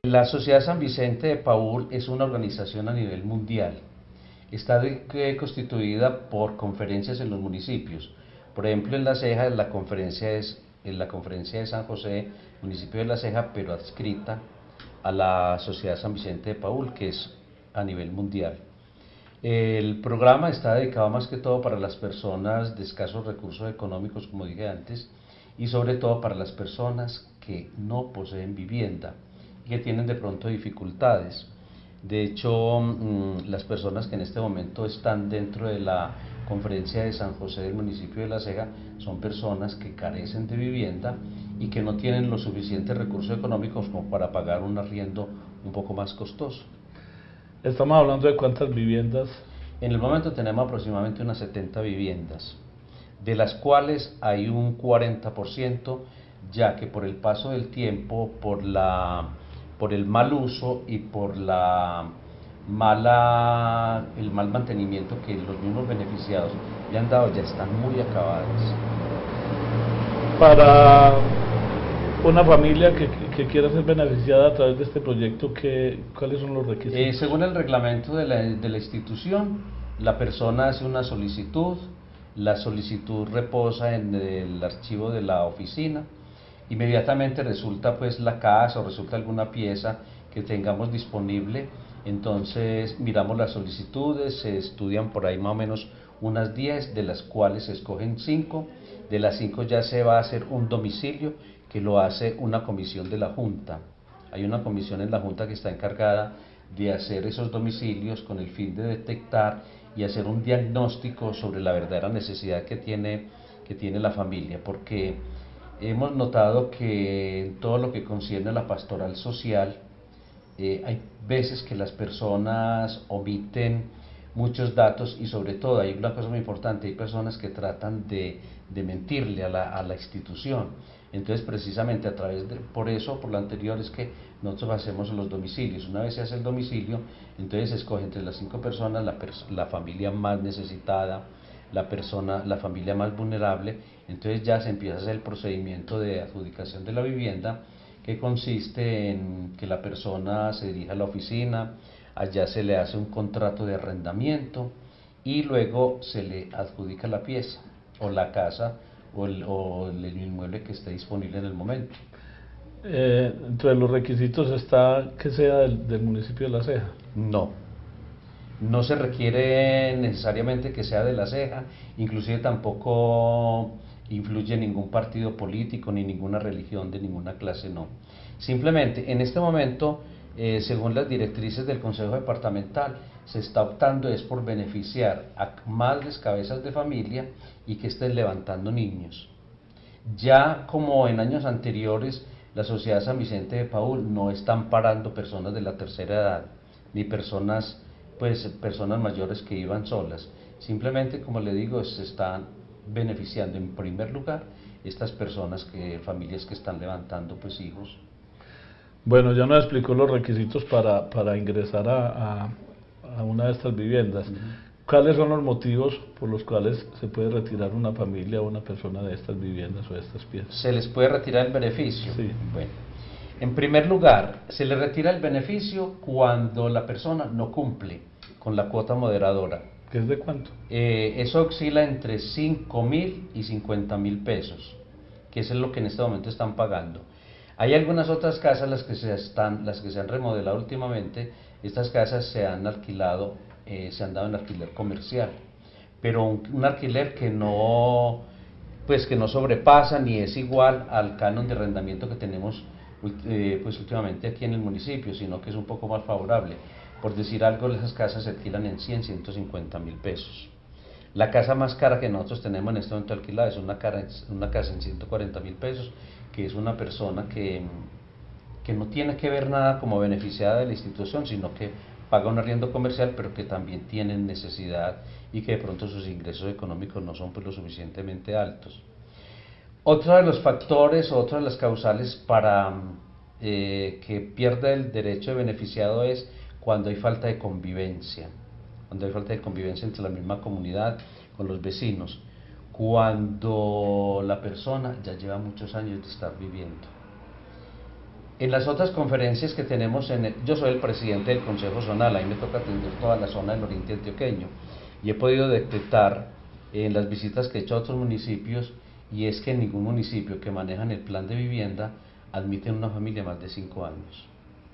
La Sociedad San Vicente de Paúl es una organización a nivel mundial. Está constituida por conferencias en los municipios. Por ejemplo, en La Ceja la conferencia es en la conferencia de San José, municipio de La Ceja, pero adscrita a la Sociedad San Vicente de Paúl, que es a nivel mundial. El programa está dedicado más que todo para las personas de escasos recursos económicos, como dije antes, y sobre todo para las personas que no poseen vivienda y que tienen de pronto dificultades. De hecho, las personas que en este momento están dentro de la conferencia de San José del municipio de La Ceja son personas que carecen de vivienda y que no tienen los suficientes recursos económicos como para pagar un arriendo un poco más costoso. Estamos hablando de ¿cuántas viviendas? En el momento tenemos aproximadamente unas 70 viviendas, de las cuales hay un 40%, ya que por el paso del tiempo, por el mal uso y por el mal mantenimiento que los mismos beneficiados le han dado, ya están muy acabadas. Para una familia que quiera ser beneficiada a través de este proyecto, ¿cuáles son los requisitos? Según el reglamento de la institución, la persona hace una solicitud, la solicitud reposa en el archivo de la oficina. Inmediatamente resulta pues la casa o resulta alguna pieza que tengamos disponible, entonces miramos las solicitudes, se estudian por ahí más o menos unas 10, de las cuales se escogen 5, de las 5 ya se va a hacer un domicilio que lo hace una comisión de la Junta. Hay una comisión en la Junta que está encargada de hacer esos domicilios con el fin de detectar y hacer un diagnóstico sobre la verdadera necesidad que tiene la familia, porque hemos notado que en todo lo que concierne a la pastoral social, hay veces que las personas omiten muchos datos y sobre todo hay una cosa muy importante, hay personas que tratan de mentirle a la institución. Entonces precisamente a través de, por lo anterior es que nosotros hacemos los domicilios. Una vez se hace el domicilio, entonces se escoge entre las 5 personas la familia más necesitada, la familia más vulnerable. Entonces ya se empieza a hacer el procedimiento de adjudicación de la vivienda, que consiste en que la persona se dirija a la oficina, allá se le hace un contrato de arrendamiento y luego se le adjudica la pieza o la casa o el inmueble que esté disponible en el momento. Entre los requisitos está que sea del municipio de La Ceja. No se requiere necesariamente que sea de La Ceja, inclusive tampoco influye ningún partido político ni ninguna religión de ninguna clase, no. Simplemente en este momento, según las directrices del Consejo Departamental, se está optando es por beneficiar a madres cabezas de familia y que estén levantando niños. Ya como en años anteriores, la Sociedad San Vicente de Paúl no está amparando personas de la tercera edad, ni personas mayores que iban solas. Simplemente, como le digo, se están beneficiando en primer lugar estas personas, familias que están levantando hijos. Bueno, ya nos explicó los requisitos para ingresar a una de estas viviendas. ¿Cuáles son los motivos por los cuales se puede retirar una familia o una persona de estas viviendas o de estas piezas? ¿Se les puede retirar el beneficio? Sí. Bueno, en primer lugar, se le retira el beneficio cuando la persona no cumple con la cuota moderadora. ¿Qué es de cuánto? Eso oscila entre 5.000 y 50.000 pesos, que es lo que en este momento están pagando. Hay algunas otras casas, las que se han remodelado últimamente. Estas casas se han alquilado, se han dado en alquiler comercial, pero un alquiler que no sobrepasa ni es igual al canon de arrendamiento que tenemos últimamente aquí en el municipio, sino que es un poco más favorable. Por decir algo, esas casas se alquilan en 150.000 pesos. La casa más cara que nosotros tenemos en este momento alquilada es una casa en 140.000 pesos, que es una persona que no tiene que ver nada como beneficiada de la institución, sino que paga un arriendo comercial, pero que también tienen necesidad y que de pronto sus ingresos económicos no son lo suficientemente altos. Otro de los factores, otra de las causales para que pierda el derecho de beneficiado es cuando hay falta de convivencia. Cuando hay falta de convivencia entre la misma comunidad, con los vecinos, cuando la persona ya lleva muchos años de estar viviendo. En las otras conferencias que tenemos, yo soy el presidente del Consejo Zonal, a mí me toca atender toda la zona del oriente antioqueño, y he podido detectar en las visitas que he hecho a otros municipios, y es que en ningún municipio que manejan el plan de vivienda admiten una familia más de 5 años.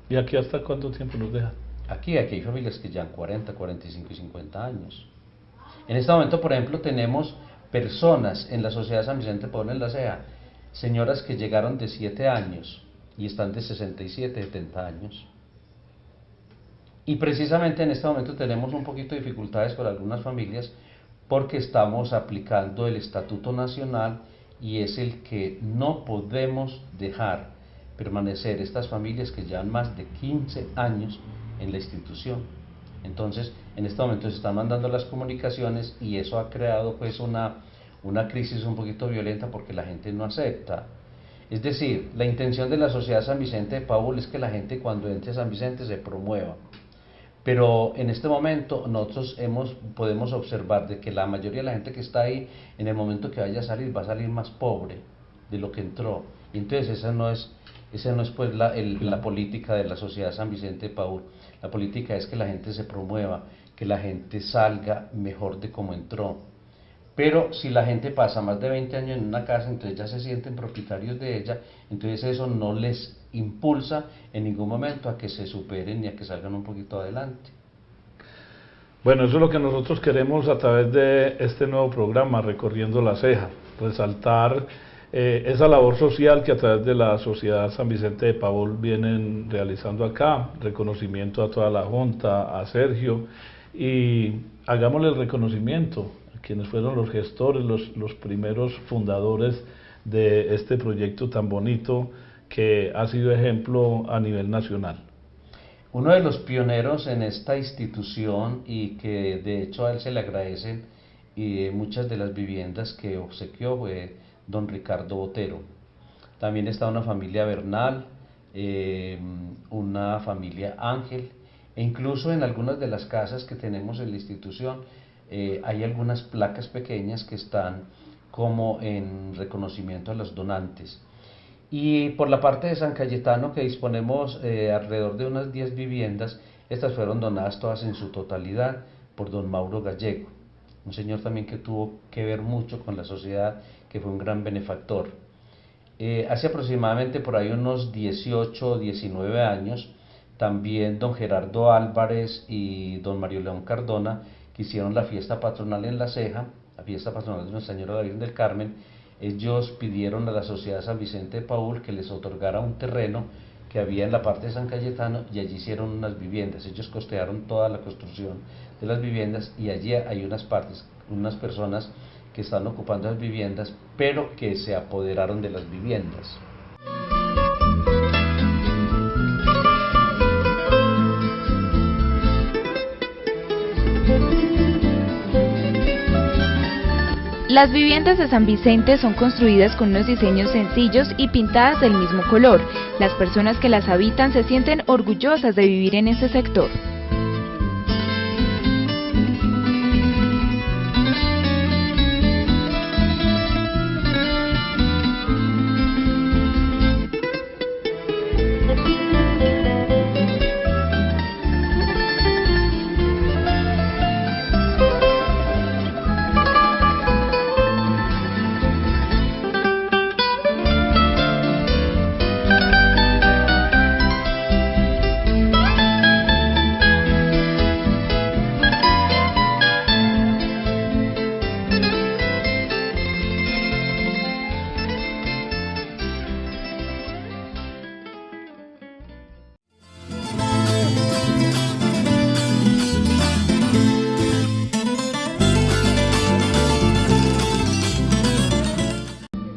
¿Y aquí hasta cuánto tiempo nos dejan? Aquí hay familias que llevan 40, 45 y 50 años. En este momento, por ejemplo, tenemos personas en la Sociedad San Vicente de Paúl en La Ceja, señoras que llegaron de 7 años y están de 67, 70 años. Y precisamente en este momento tenemos un poquito de dificultades con algunas familias porque estamos aplicando el Estatuto Nacional y es el que no podemos dejar permanecer estas familias que llevan más de 15 años en la institución. Entonces, en este momento se están mandando las comunicaciones y eso ha creado una crisis un poquito violenta porque la gente no acepta. Es decir, la intención de la Sociedad San Vicente de Paúl es que la gente cuando entre a San Vicente se promueva. Pero en este momento nosotros podemos observar de que la mayoría de la gente que está ahí, en el momento que vaya a salir, va a salir más pobre de lo que entró. Y entonces esa no es pues la política de la Sociedad San Vicente de Paúl. La política es que la gente se promueva, que la gente salga mejor de como entró. Pero si la gente pasa más de 20 años en una casa, entonces ya se sienten propietarios de ella, entonces eso no les impulsa en ningún momento a que se superen ni a que salgan un poquito adelante. Bueno, eso es lo que nosotros queremos a través de este nuevo programa, Recorriendo La Ceja, resaltar esa labor social que a través de la Sociedad San Vicente de Paúl vienen realizando acá, reconocimiento a toda la Junta, a Sergio, y hagámosle el reconocimiento a quienes fueron los gestores, los primeros fundadores de este proyecto tan bonito que ha sido ejemplo a nivel nacional. Uno de los pioneros en esta institución y que de hecho a él se le agradecen muchas de las viviendas que obsequió fue don Ricardo Botero. También está una familia Bernal, una familia Ángel, e incluso en algunas de las casas que tenemos en la institución hay algunas placas pequeñas que están como en reconocimiento a los donantes. Y por la parte de San Cayetano, que disponemos alrededor de unas 10 viviendas, estas fueron donadas todas en su totalidad por don Mauro Gallego, un señor también que tuvo que ver mucho con la sociedad, que fue un gran benefactor. Hace aproximadamente por ahí unos 18 o 19 años, también don Gerardo Álvarez y don Mario León Cardona, que hicieron la fiesta patronal en La Ceja, la fiesta patronal de Nuestra Señora de la Virgen del Carmen. Ellos pidieron a la Sociedad San Vicente de Paúl que les otorgara un terreno que había en la parte de San Cayetano y allí hicieron unas viviendas. Ellos costearon toda la construcción de las viviendas y allí hay unas partes, unas personas que están ocupando las viviendas, pero que se apoderaron de las viviendas. Las viviendas de San Vicente son construidas con unos diseños sencillos y pintadas del mismo color. Las personas que las habitan se sienten orgullosas de vivir en ese sector.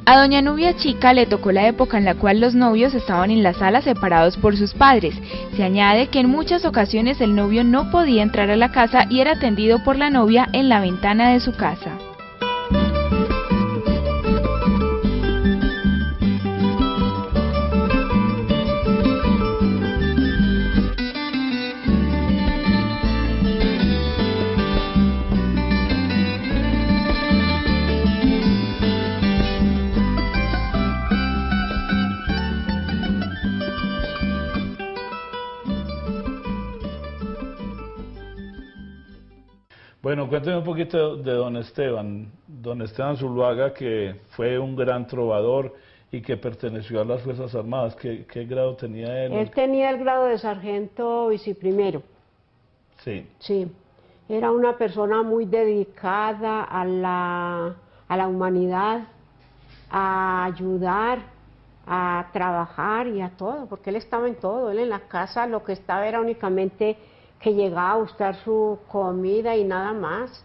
A doña Nubia Chica le tocó la época en la cual los novios estaban en la sala separados por sus padres. Se añade que en muchas ocasiones el novio no podía entrar a la casa y era atendido por la novia en la ventana de su casa. Bueno, cuénteme un poquito de don Esteban Zuluaga, que fue un gran trovador y que perteneció a las Fuerzas Armadas. ¿Qué grado tenía él? Él tenía el grado de sargento viceprimero. Sí. Sí, era una persona muy dedicada a la humanidad, a ayudar, a trabajar y a todo, porque él estaba en todo. Él en la casa lo que estaba era únicamente que llegaba a buscar su comida y nada más,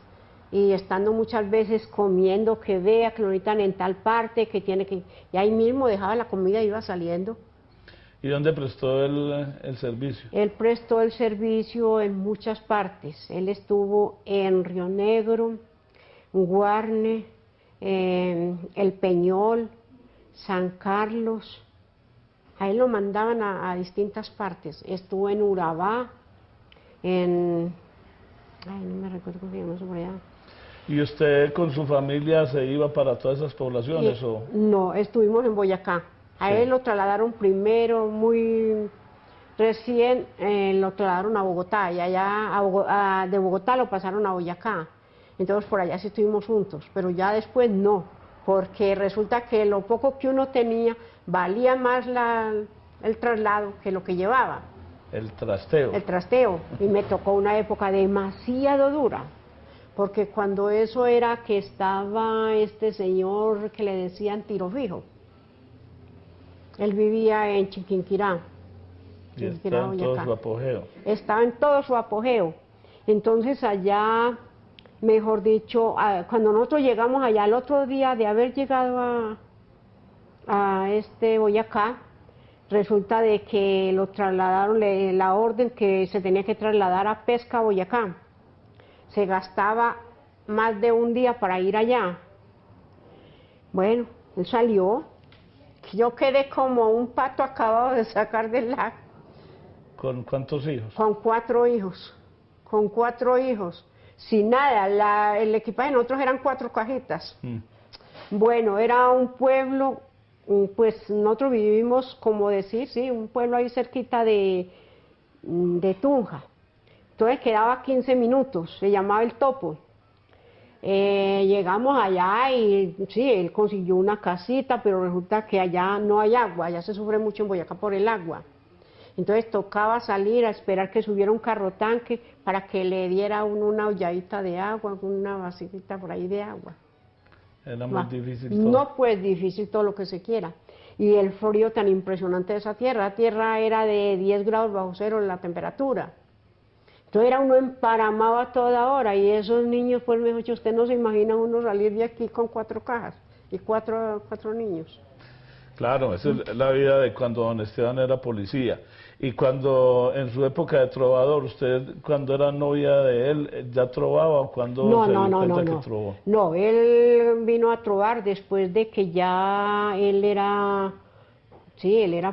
y estando muchas veces comiendo, que vea que lo necesitan en tal parte, que tiene que, y ahí mismo dejaba la comida y iba saliendo. ¿Y dónde prestó el servicio? Él prestó el servicio en muchas partes. Él estuvo en Río Negro, Guarne, El Peñol, San Carlos. Ahí lo mandaban a distintas partes. Estuvo en Urabá, no me recuerdo cómo se llama eso por allá. ¿Y usted con su familia se iba para todas esas poblaciones? No, estuvimos en Boyacá. A él lo trasladaron primero, muy recién, lo trasladaron a Bogotá, y allá de Bogotá lo pasaron a Boyacá. Entonces por allá sí estuvimos juntos, pero ya después no, porque resulta que lo poco que uno tenía valía más el traslado que lo que llevaba. El trasteo. El trasteo, y me tocó una época demasiado dura, porque cuando eso era que estaba este señor que le decían Tiro Fijo, él vivía en Chiquinquirá. Y está en todo su apogeo. Estaba en todo su apogeo. Entonces allá, mejor dicho, cuando nosotros llegamos allá el otro día de haber llegado a Boyacá, resulta de que lo trasladaron, la orden que se tenía que trasladar a Pesca a Boyacá. Se gastaba más de un día para ir allá. Bueno, él salió. Yo quedé como un pato acabado de sacar del lago. ¿Con cuántos hijos? Con 4 hijos. Con 4 hijos. Sin nada. El equipaje de nosotros eran 4 cajitas. Bueno, era un pueblo, pues nosotros vivimos, como decir, sí, un pueblo ahí cerquita de Tunja. Entonces quedaba 15 minutos, se llamaba El Topo. Llegamos allá y sí, él consiguió una casita, pero resulta que allá no hay agua, allá se sufre mucho en Boyacá por el agua. Entonces tocaba salir a esperar que subiera un carro tanque para que le diera una olladita de agua, una vasijita por ahí de agua. Era muy difícil todo. No, pues difícil todo lo que se quiera. Y el frío tan impresionante de esa tierra, la tierra era de 10 grados bajo cero la temperatura. Entonces era uno emparamado a toda hora y esos niños, pues mejor dicho, usted no se imagina uno salir de aquí con 4 cajas y cuatro niños. Claro, esa es la vida de cuando don Esteban era policía. Y cuando, en su época de trovador, usted, cuando era novia de él, ¿ya trovaba o cuando se dio cuenta que trovó? No, él vino a trovar después de que ya él era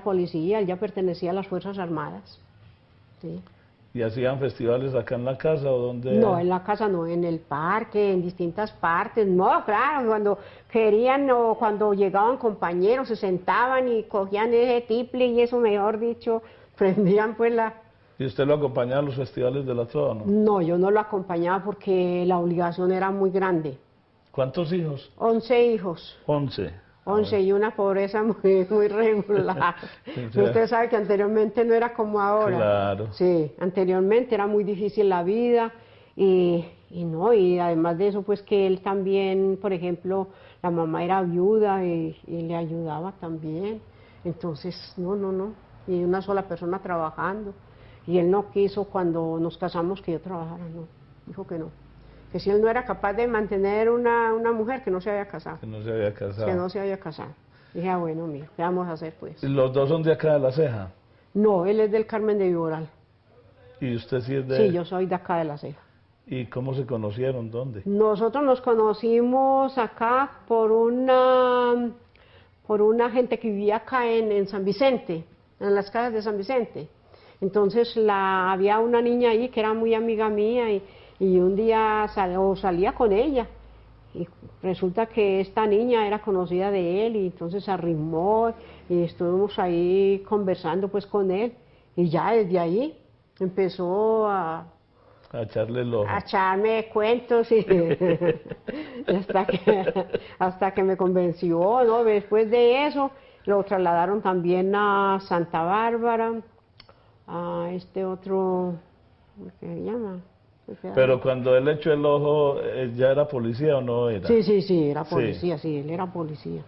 policía, él ya pertenecía a las Fuerzas Armadas. Sí. ¿Y hacían festivales acá en la casa o dónde? No, en la casa no, en el parque, en distintas partes. No, claro, cuando querían o cuando llegaban compañeros se sentaban y cogían ese tiple y eso, mejor dicho, prendían pues la... ¿Y usted lo acompañaba a los festivales de la trova, no? No, yo no lo acompañaba porque la obligación era muy grande. ¿Cuántos hijos? 11 hijos. 11. 11 y una pobreza muy regular. Usted sabe que anteriormente no era como ahora. Claro. Sí, anteriormente era muy difícil la vida y además de eso pues que él también, por ejemplo, la mamá era viuda y le ayudaba también. Entonces, no, y una sola persona trabajando. Y él no quiso cuando nos casamos que yo trabajara, no, dijo que no. Que si él no era capaz de mantener una mujer que no se había casado. Que no se había casado. Que no se había casado. Dije, bueno, mira, ¿qué vamos a hacer pues? ¿Los dos son de acá de La Ceja? No, él es del Carmen de Viboral. ¿Y usted sí es de...? Sí, yo soy de acá de La Ceja. ¿Y cómo se conocieron? ¿Dónde? Nosotros nos conocimos acá por una gente que vivía acá en San Vicente, en las casas de San Vicente. Entonces había una niña ahí que era muy amiga mía y un día salía con ella y resulta que esta niña era conocida de él y entonces se arrimó y estuvimos ahí conversando pues con él y ya desde ahí empezó a echarle el ojo. A echarme cuentos y hasta que me convenció, ¿no? Después de eso lo trasladaron también a Santa Bárbara, a este otro, ¿cómo se llama? Pero cuando él echó el ojo, ¿ya era policía o no era? Sí, era policía, sí, él era policía.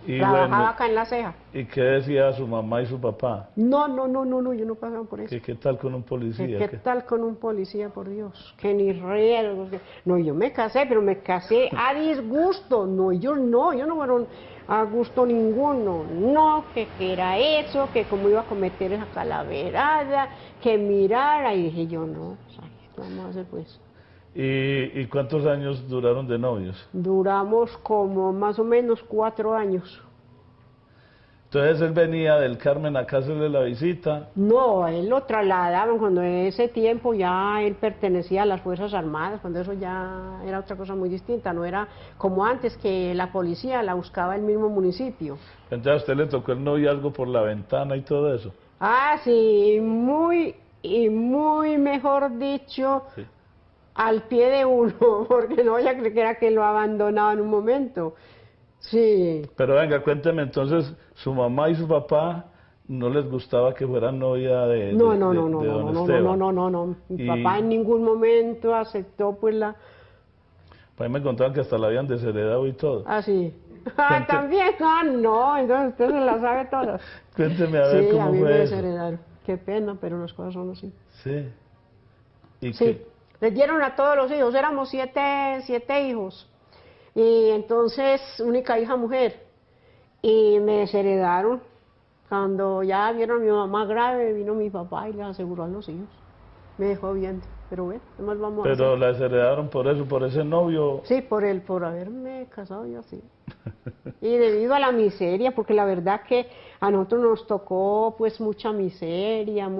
Sí. Trabajaba acá en La Ceja. ¿Y qué decía su mamá y su papá? No, yo no pasaba por eso. ¿Qué tal con un policía? ¿Qué tal con un policía, por Dios? Que ni riesgos. No, yo me casé, pero me casé a disgusto. No, yo no fueron a gusto ninguno. No, que era eso, que cómo iba a cometer esa calaverada, que mirara. Y dije yo, no, vamos a hacer pues. ¿Y cuántos años duraron de novios? Duramos como más o menos 4 años. Entonces él venía del Carmen a hacerle la visita. No, él lo trasladaban cuando en ese tiempo ya él pertenecía a las Fuerzas Armadas, cuando eso ya era otra cosa muy distinta, no era como antes que la policía la buscaba el mismo municipio. Entonces a usted le tocó el noviazgo por la ventana y todo eso. Ah, sí, muy mejor dicho, sí, al pie de uno, porque no vaya a creer que lo abandonaba en un momento. Sí. Pero venga, cuénteme entonces, su mamá y su papá no les gustaba que fuera novia de don Esteban. No. Mi papá en ningún momento aceptó pues Pues me contaban que hasta la habían desheredado y todo. Ah, sí. Ah, también, no, entonces usted se la sabe todas. Cuénteme a ver sí, cómo a mí fue me eso. desheredaron. Qué pena, pero las cosas son así. Sí. ¿Y sí, les dieron a todos los hijos, éramos siete hijos. Y entonces, única hija mujer. Y me desheredaron. Cuando ya vieron a mi mamá grave, vino mi papá y le aseguró a los hijos. Me dejó viendo, pero bueno, ¿qué más vamos a hacer? Pero la desheredaron por eso, por ese novio. Sí, por haberme casado yo así. Y debido a la miseria, porque la verdad que a nosotros nos tocó pues mucha miseria,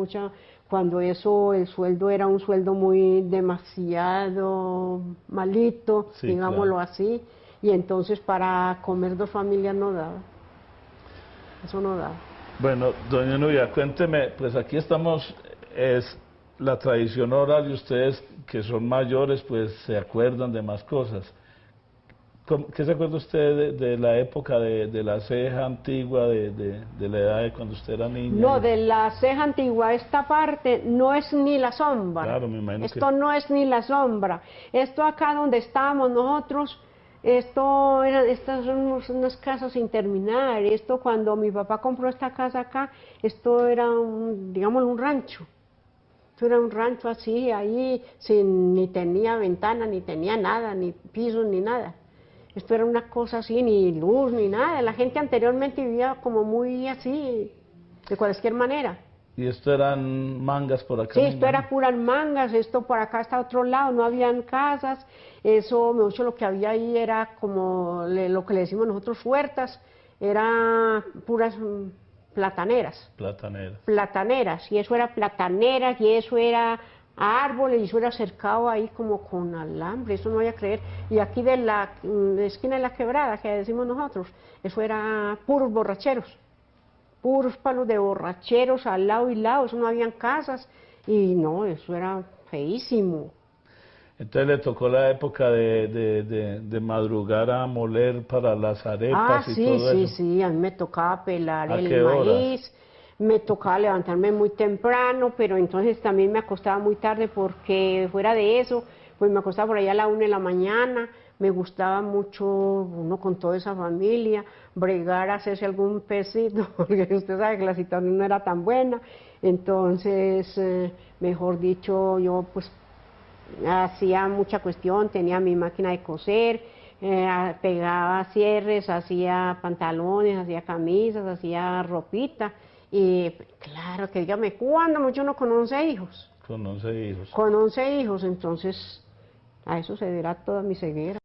cuando el sueldo era un sueldo muy demasiado malito, sí, digámoslo claro. así, y entonces para comer 2 familias no daba. Eso no daba. Bueno, doña Nubia, cuénteme, pues aquí estamos, es la tradición oral y ustedes que son mayores pues se acuerdan de más cosas. ¿Qué se acuerda usted de la época de la ceja antigua, de la edad de cuando usted era niña? No, de la ceja antigua, esta parte no es ni la sombra. Claro, me imagino esto no es ni la sombra. Esto acá donde estábamos nosotros, estas son unas casas sin terminar. Esto cuando mi papá compró esta casa acá, esto era digamos un rancho. Esto era un rancho así, ahí, ni tenía ventana, ni tenía nada, ni pisos, ni nada. Esto era una cosa así, ni luz, ni nada. La gente anteriormente vivía como muy así, de cualquier manera. ¿Y esto eran mangas por acá? Sí, esto era puras mangas, esto por acá hasta otro lado, no habían casas. Eso, mucho lo que había ahí era como lo que le decimos nosotros huertas, era puras plataneras. Plataneras. Plataneras, y eso era plataneras, y eso era árboles, y eso era cercado ahí como con alambre, eso no voy a creer. Y aquí de la esquina de la quebrada, que decimos nosotros, eso era puros borracheros, puros palos de borracheros al lado y lado, eso no habían casas, y no, eso era feísimo. Entonces le tocó la época de madrugar a moler para las arepas y todo eso. Sí, a mí me tocaba pelar el maíz. Horas? Me tocaba levantarme muy temprano, pero entonces también me acostaba muy tarde porque fuera de eso, pues me acostaba por allá a la 1 de la mañana, me gustaba mucho uno con toda esa familia, bregar, hacerse algún pesito, porque usted sabe que la situación no era tan buena, entonces, mejor dicho, yo pues hacía mucha cuestión, tenía mi máquina de coser, pegaba cierres, hacía pantalones, hacía camisas, hacía ropita. Y claro, que dígame, ¿cuándo mucho uno con 11 hijos? Con 11 hijos. Con 11 hijos, entonces a eso se deberá toda mi ceguera.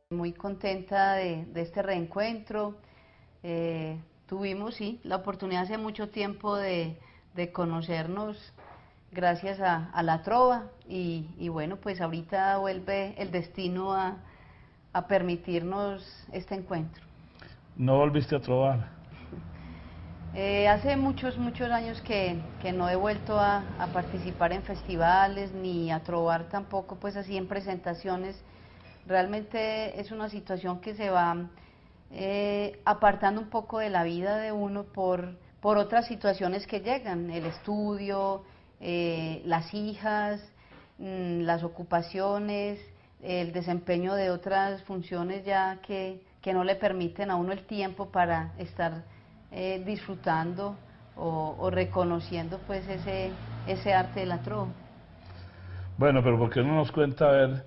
Muy contenta de este reencuentro. Tuvimos, sí, la oportunidad hace mucho tiempo de conocernos gracias a la trova y bueno, pues ahorita vuelve el destino a permitirnos este encuentro. ¿No volviste a trovar? Hace muchos años que no he vuelto a participar en festivales ni a trovar tampoco, pues así en presentaciones. Realmente es una situación que se va apartando un poco de la vida de uno por otras situaciones que llegan, el estudio, las hijas, las ocupaciones, el desempeño de otras funciones ya que no le permiten a uno el tiempo para estar disfrutando o reconociendo pues ese arte de la trova. Bueno, pero ¿por qué no nos cuenta? A ver,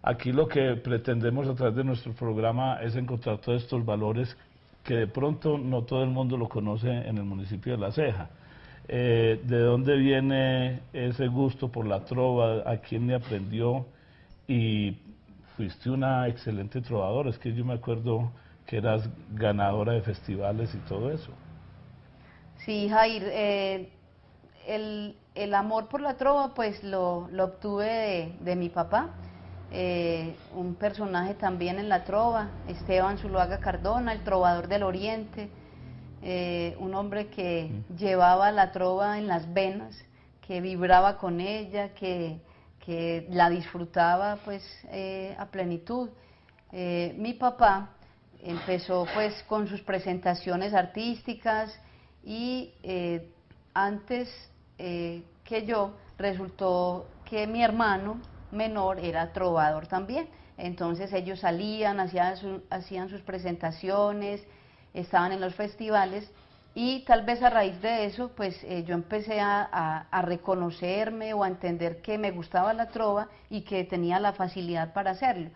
aquí lo que pretendemos a través de nuestro programa es encontrar todos estos valores que de pronto no todo el mundo lo conoce en el municipio de La Ceja. ¿De dónde viene ese gusto por la trova? ¿A quién le aprendió? Y fuiste una excelente trovadora, es que yo me acuerdo que eras ganadora de festivales y todo eso. Sí, Jair, el amor por la trova pues lo obtuve de mi papá, un personaje también en la trova, Esteban Zuluaga Cardona, el trovador del Oriente. Un hombre que llevaba la trova en las venas, que vibraba con ella, que la disfrutaba pues a plenitud. Mi papá empezó pues con sus presentaciones artísticas y antes que yo resultó que mi hermano menor era trovador también. Entonces ellos salían, hacían sus presentaciones, estaban en los festivales y tal vez a raíz de eso pues yo empecé a reconocerme o a entender que me gustaba la trova y que tenía la facilidad para hacerlo.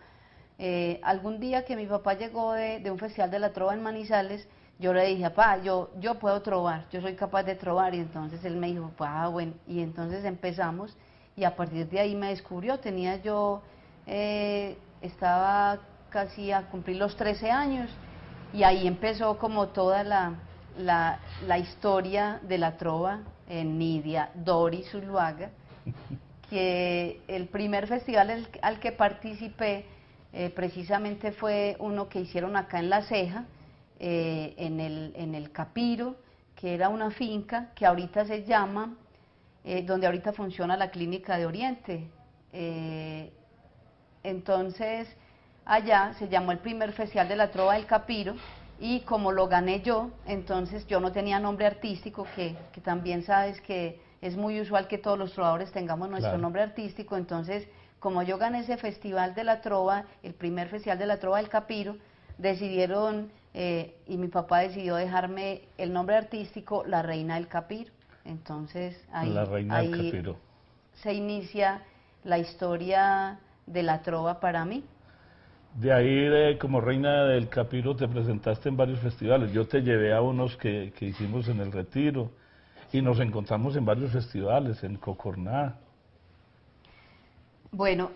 Algún día que mi papá llegó de un festival de la trova en Manizales, yo le dije, papá, yo puedo trovar, yo soy capaz de trovar, y entonces él me dijo, bueno, y entonces empezamos, y a partir de ahí me descubrió. Estaba casi a cumplir los 13 años, y ahí empezó como toda la historia de la trova en Nidia, Dori Zuluaga, que el primer festival al que participé precisamente fue uno que hicieron acá en La Ceja, en el Capiro, que era una finca que ahorita se llama, donde ahorita funciona la Clínica de Oriente. Entonces allá se llamó el primer Festival de la Trova del Capiro, y como lo gané yo, entonces yo no tenía nombre artístico, que también sabes que es muy usual que todos los trovadores tengamos nuestro nombre artístico. Entonces, como yo gané ese Festival de la Trova, el primer Festival de la Trova del Capiro, decidieron, y mi papá decidió dejarme el nombre artístico La Reina del Capiro. Entonces ahí se inicia la historia de la trova para mí. De ahí, como Reina del Capiro, te presentaste en varios festivales. Yo te llevé a unos que hicimos en el Retiro, y nos encontramos en varios festivales, en Cocorná. Bueno,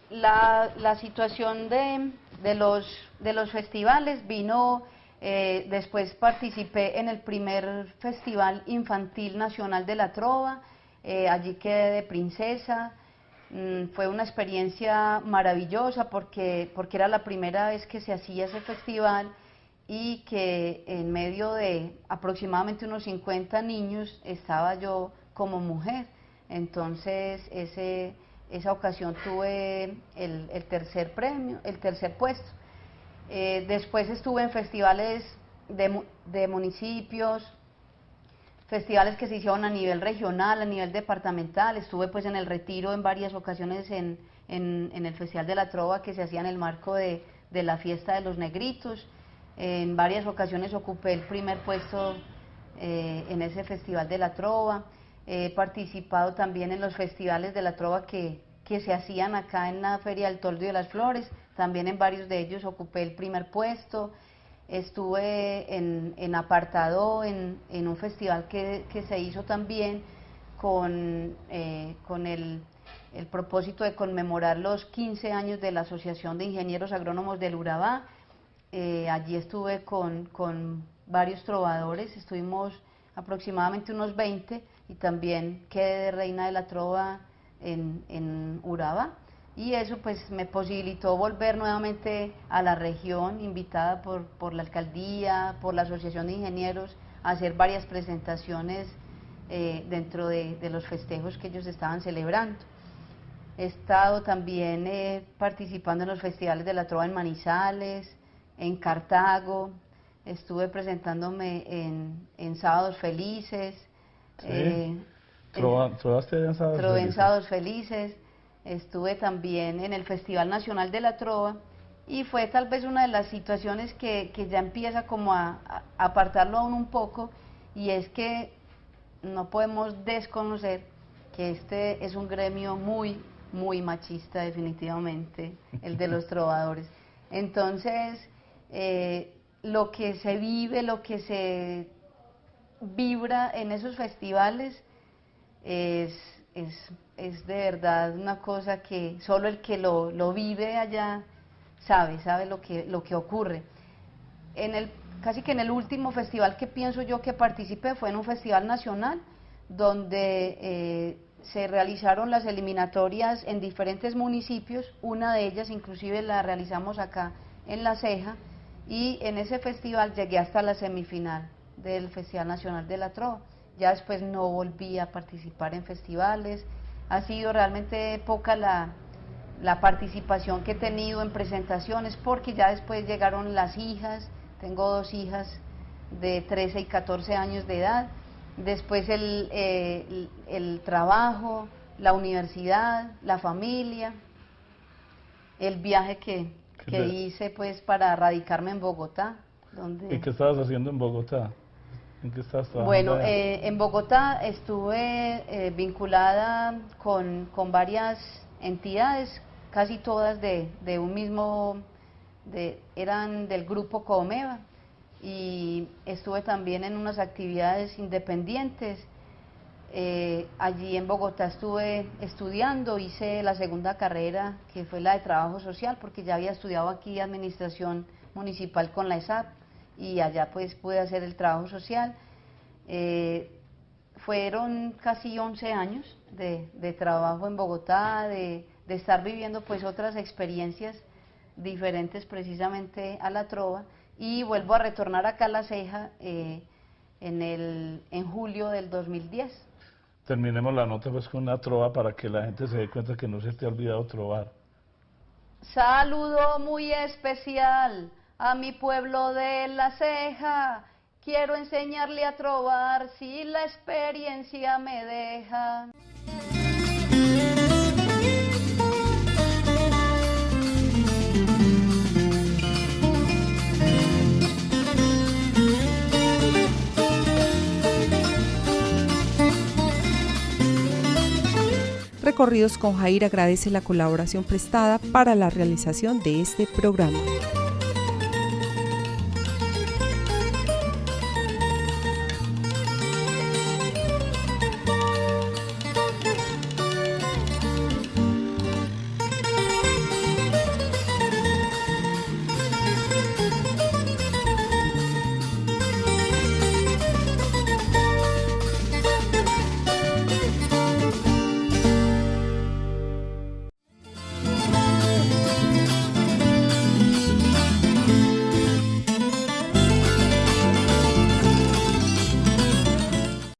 la situación de los festivales vino, después participé en el primer Festival Infantil Nacional de la Trova, allí quedé de princesa. Fue una experiencia maravillosa porque era la primera vez que se hacía ese festival, y que en medio de aproximadamente unos 50 niños estaba yo como mujer. Entonces esa ocasión tuve el tercer premio, el tercer puesto. Después estuve en festivales de municipios, festivales que se hicieron a nivel regional, a nivel departamental. Estuve pues en el Retiro en varias ocasiones en el Festival de la Trova, que se hacía en el marco de la fiesta de los negritos. En varias ocasiones ocupé el primer puesto en ese Festival de la Trova. He participado también en los festivales de la Trova que se hacían acá en la Feria del Toldo y de las Flores. También en varios de ellos ocupé el primer puesto. Estuve en Apartado, en un festival que se hizo también con el propósito de conmemorar los 15 años de la Asociación de Ingenieros Agrónomos del Urabá. Allí estuve con varios trovadores, estuvimos aproximadamente unos 20, y también quedé de Reina de la Trova en Urabá. Y eso pues me posibilitó volver nuevamente a la región, invitada por la alcaldía, por la Asociación de Ingenieros, a hacer varias presentaciones dentro de los festejos que ellos estaban celebrando. He estado también participando en los festivales de la Trova en Manizales, en Cartago. Estuve presentándome en Sábados Felices. Sí. ¿Trovaste en Sábados Felices? Trové en Sábados Felices. Estuve también en el Festival Nacional de la Trova, y fue tal vez una de las situaciones que ya empieza como a apartarlo aún un poco, y es que no podemos desconocer que este es un gremio muy, muy machista, definitivamente, el de los trovadores. Entonces, lo que se vive, lo que se vibra en esos festivales es de verdad una cosa que solo el que lo vive allá sabe lo que ocurre. Casi que en el último festival que pienso yo que participé fue en un festival nacional, donde se realizaron las eliminatorias en diferentes municipios. Una de ellas inclusive la realizamos acá en La Ceja, y en ese festival llegué hasta la semifinal del Festival Nacional de la Trova. Ya después no volví a participar en festivales. Ha sido realmente poca la participación que he tenido en presentaciones, porque ya después llegaron las hijas, tengo 2 hijas de 13 y 14 años de edad, después el trabajo, la universidad, la familia, el viaje que hice pues para radicarme en Bogotá. ¿Y qué estabas haciendo en Bogotá? ¿En qué estabas trabajando? Bueno, en Bogotá estuve vinculada con varias entidades, casi todas de un mismo, eran del grupo Comeva, y estuve también en unas actividades independientes. Allí en Bogotá estuve estudiando, hice la segunda carrera, que fue la de trabajo social, porque ya había estudiado aquí administración municipal con la ESAP, y allá pues pude hacer el trabajo social. Fueron casi 11 años de trabajo en Bogotá, de estar viviendo pues otras experiencias diferentes precisamente a la trova, y vuelvo a retornar acá a La Ceja en julio del 2010. Terminemos la nota pues con una trova para que la gente se dé cuenta que no se te ha olvidado trovar. Saludo muy especial a mi pueblo de La Ceja, quiero enseñarle a trovar si la experiencia me deja. Recorridos con Jair agradece la colaboración prestada para la realización de este programa.